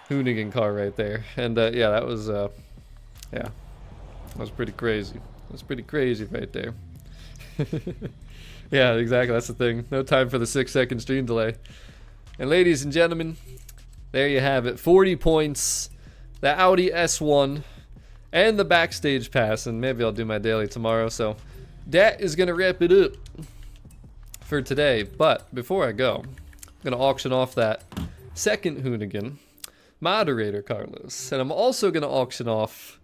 Hoonigan car right there. And yeah, that was pretty crazy. That's pretty crazy right there. Yeah, exactly. That's the thing. No time for the 6-second stream delay. And ladies and gentlemen, there you have it. 40 points, the Audi S1, and the backstage pass. And maybe I'll do my daily tomorrow. So that is going to wrap it up for today. But before I go, I'm going to auction off that second Hoonigan, Moderator Carlos. And I'm also going to auction off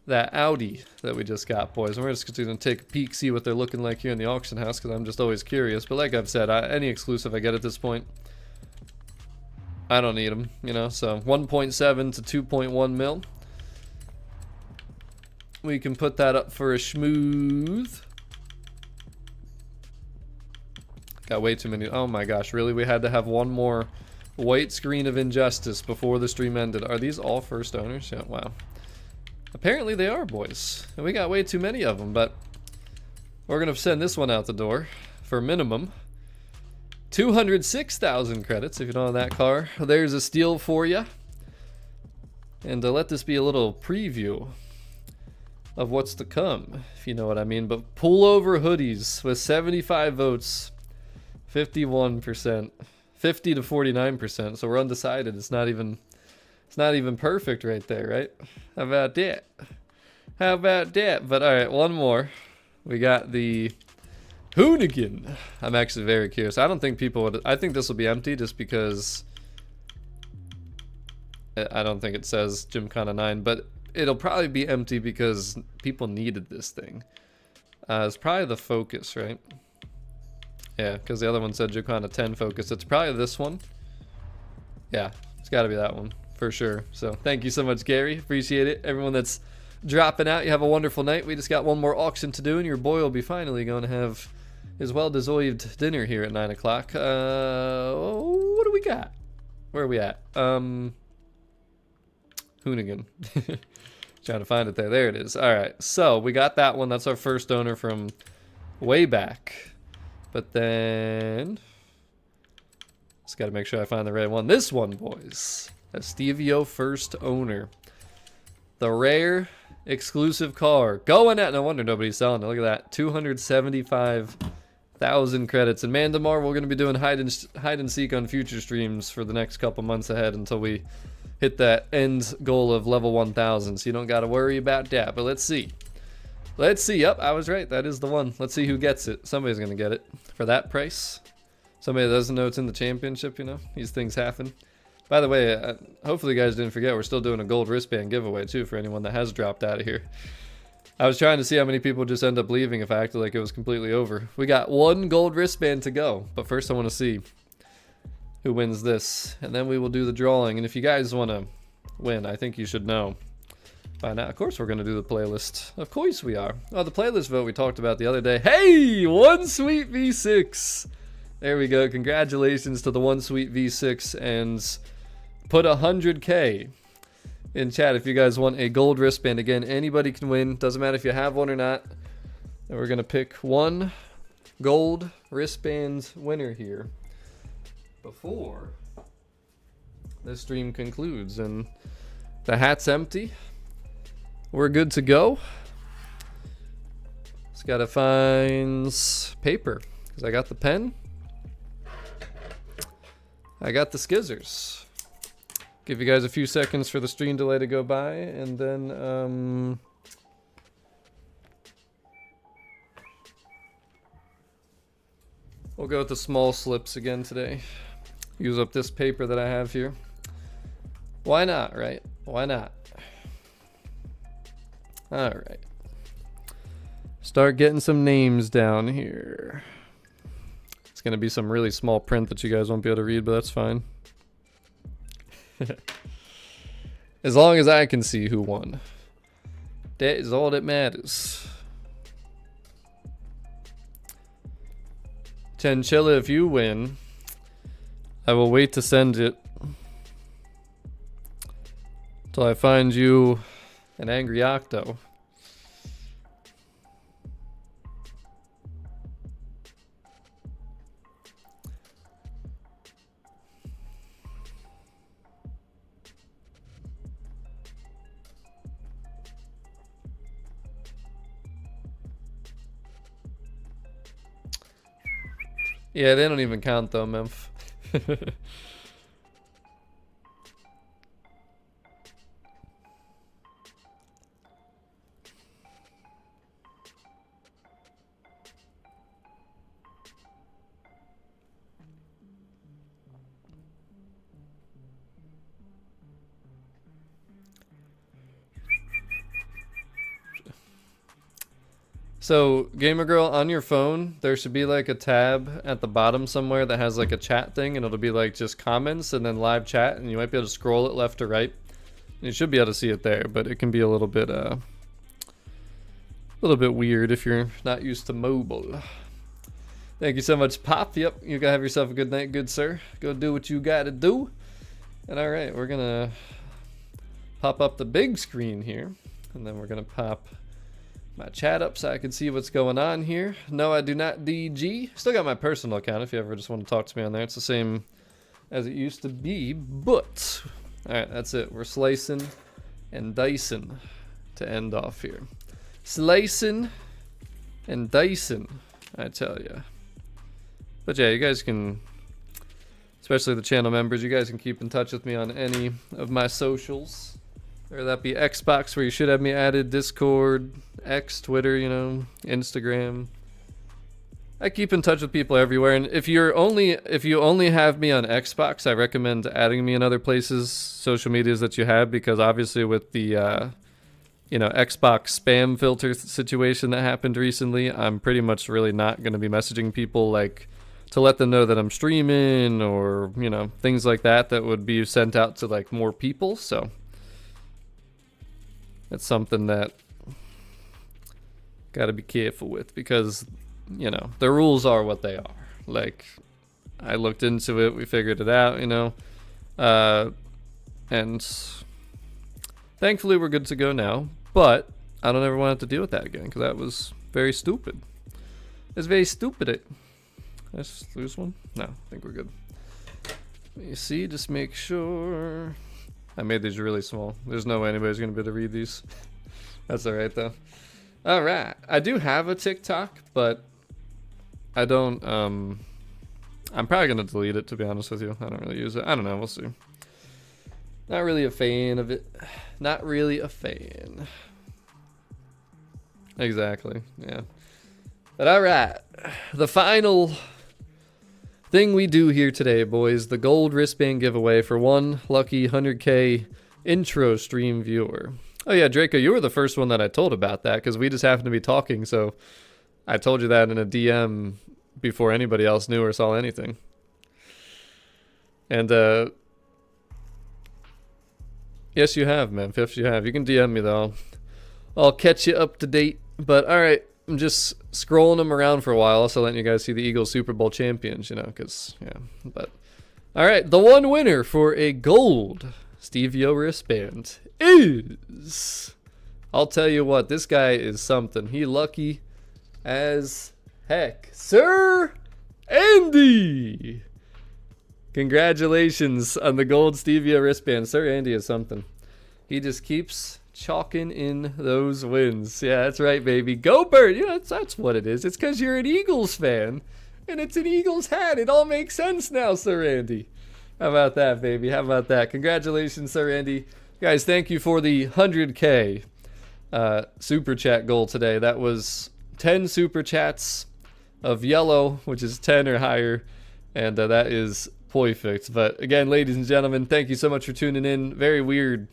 that Audi that we just got, boys. And we're just going to take a peek, see what they're looking like here in the auction house, because I'm just always curious. But like I've said, any exclusive I get at this point, I don't need them, you know. So 1.7 to 2.1 mil. We can put that up for a schmooth. Got way too many. Oh my gosh, really? We had to have one more white screen of injustice before the stream ended. Are these all first owners? Yeah, wow. Apparently they are, boys. And we got way too many of them, but we're going to send this one out the door for minimum 206,000 credits if you don't have that car. There's a steal for you. And let this be a little preview of what's to come, if you know what I mean. But pullover hoodies with 75 votes, 51%, 50 to 49%. So we're undecided. It's not even perfect right there, right? How about that? How about that? But all right, one more. We got the Hoonigan. I'm actually very curious. I don't think people would. I think this will be empty just because I don't think it says Gymkhana 9, but it'll probably be empty because people needed this thing. It's probably the Focus, right? Yeah, because the other one said Gymkhana 10 Focus. It's probably this one. Yeah, it's got to be that one for sure. So thank you so much, Gary. Appreciate it. Everyone that's dropping out, you have a wonderful night. We just got one more auction to do, and your boy will be finally going to have his well-deserved dinner here at 9 o'clock. What do we got? Where are we at? Hoonigan. Trying to find it there. There it is. All right. So we got that one. That's our first owner from way back. But then just got to make sure I find the right one. This one, boys. A Stevio first owner. The rare exclusive car. Going at, no wonder nobody's selling it. Look at that. 275,000 credits. And man, tomorrow we're going to be doing hide and seek on future streams for the next couple months ahead until we hit that end goal of level 1000. So you don't got to worry about that. But let's see. Let's see. Yep, I was right. That is the one. Let's see who gets it. Somebody's going to get it for that price. Somebody that doesn't know it's in the championship, you know. These things happen. By the way, hopefully you guys didn't forget we're still doing a gold wristband giveaway too for anyone that has dropped out of here. I was trying to see how many people just end up leaving if I acted like it was completely over. We got one gold wristband to go, but first I want to see who wins this, and then we will do the drawing. And if you guys want to win, I think you should know by now. Of course we're going to do the playlist. Of course we are. Oh, the playlist vote we talked about the other day. Hey, one sweet V6. There we go. Congratulations to the one sweet V6, and put 100K in chat if you guys want a gold wristband. Again, anybody can win. Doesn't matter if you have one or not. And we're going to pick one gold wristband winner here before the stream concludes. And the hat's empty. We're good to go. Just got to find paper because I got the pen. I got the skizzers. Give you guys a few seconds for the stream delay to go by, and then we'll go with the small slips again today. Use up this paper that I have here. Why not, right? Why not? All right. Start getting some names down here. It's going to be some really small print that you guys won't be able to read, but that's fine. As long as I can see who won. That is all that matters. Chinchilla, if you win, I will wait to send it till I find you an angry octo. Yeah, they don't even count though, Memph. So, Gamer Girl, on your phone, there should be like a tab at the bottom somewhere that has like a chat thing, and it'll be like just comments and then live chat, and you might be able to scroll it left to right. You should be able to see it there, but it can be a little bit weird if you're not used to mobile. Thank you so much, Pop. Yep, you gotta have yourself a good night, good sir. Go do what you gotta do. And all right, we're gonna pop up the big screen here, and then we're gonna pop my chat up so I can see what's going on here. No, I do not DG. Still got my personal account if you ever just want to talk to me on there. It's the same as it used to be, but all right, that's it. We're slicing and dicing to end off here. Slicing and dicing, I tell ya. But yeah, you guys can, especially the channel members, you guys can keep in touch with me on any of my socials. Whether that be Xbox, where you should have me added, Discord, X, Twitter, you know, Instagram. I keep in touch with people everywhere, and if you only have me on Xbox, I recommend adding me in other places, social medias that you have, because obviously with the you know, Xbox spam filter situation that happened recently, I'm pretty much really not going to be messaging people like to let them know that I'm streaming, or, you know, things like that would be sent out to like more people. So it's something that got to be careful with, because, you know, the rules are what they are. Like, I looked into it, we figured it out, you know, and thankfully we're good to go now, but I don't ever want to have to deal with that again, because that was very stupid. It's very stupid. Let's lose one? No, I think we're good. Let me see, just make sure. I made these really small. There's no way anybody's going to be able to read these. That's alright, though. Alright. I do have a TikTok, but I don't, I'm probably going to delete it, to be honest with you. I don't really use it. I don't know. We'll see. Not really a fan of it. Not really a fan. Exactly. Yeah. But alright. The final thing we do here today, boys, the gold wristband giveaway for one lucky 100K intro stream viewer. Oh yeah, Draco, you were the first one that I told about that, because we just happened to be talking, so I told you that in a DM before anybody else knew or saw anything. And yes, you have, man. Fifth, you have. You can DM me though. I'll catch you up to date. But all right, I'm just scrolling them around for a while, also letting you guys see the Eagles Super Bowl champions, you know, because, yeah. But, all right, the one winner for a gold Stevio wristband is, I'll tell you what, this guy is something. He lucky as heck. Sir Andy! Congratulations on the gold Stevia wristband. Sir Andy is something. He just keeps chalking in those wins. Yeah, that's right, baby. Go Bird! You know, that's what it is. It's because you're an Eagles fan, and it's an Eagles hat. It all makes sense now, Sir Andy. How about that, baby? How about that? Congratulations, Sir Andy. Guys, thank you for the 100K super chat goal today. That was 10 super chats of yellow, which is 10 or higher, and that is perfect. But again, ladies and gentlemen, thank you so much for tuning in. Very weird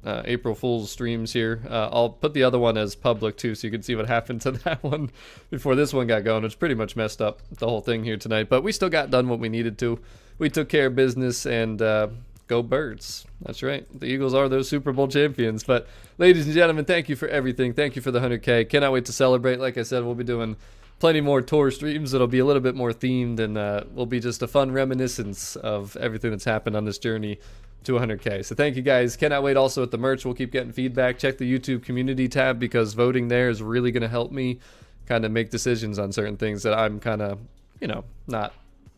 April Fool's streams here. I'll put the other one as public too, so you can see what happened to that one before this one got going. It's pretty much messed up the whole thing here tonight, but we still got done what we needed to. We took care of business, and go Birds. That's right. The Eagles are those Super Bowl champions. But ladies and gentlemen, thank you for everything. Thank you for the 100K. Cannot wait to celebrate. Like I said, we'll be doing plenty more tour streams. It'll be a little bit more themed, and will be just a fun reminiscence of everything that's happened on this journey to 100K. So thank you guys. Cannot wait also at the merch. We'll keep getting feedback. Check the YouTube community tab, because voting there is really going to help me kind of make decisions on certain things that I'm kind of, you know, I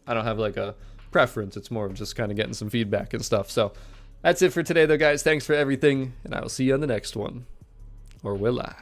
don't have like a preference. It's more of just kind of getting some feedback and stuff. So that's it for today though, guys. Thanks for everything, and I will see you on the next one. Or will I?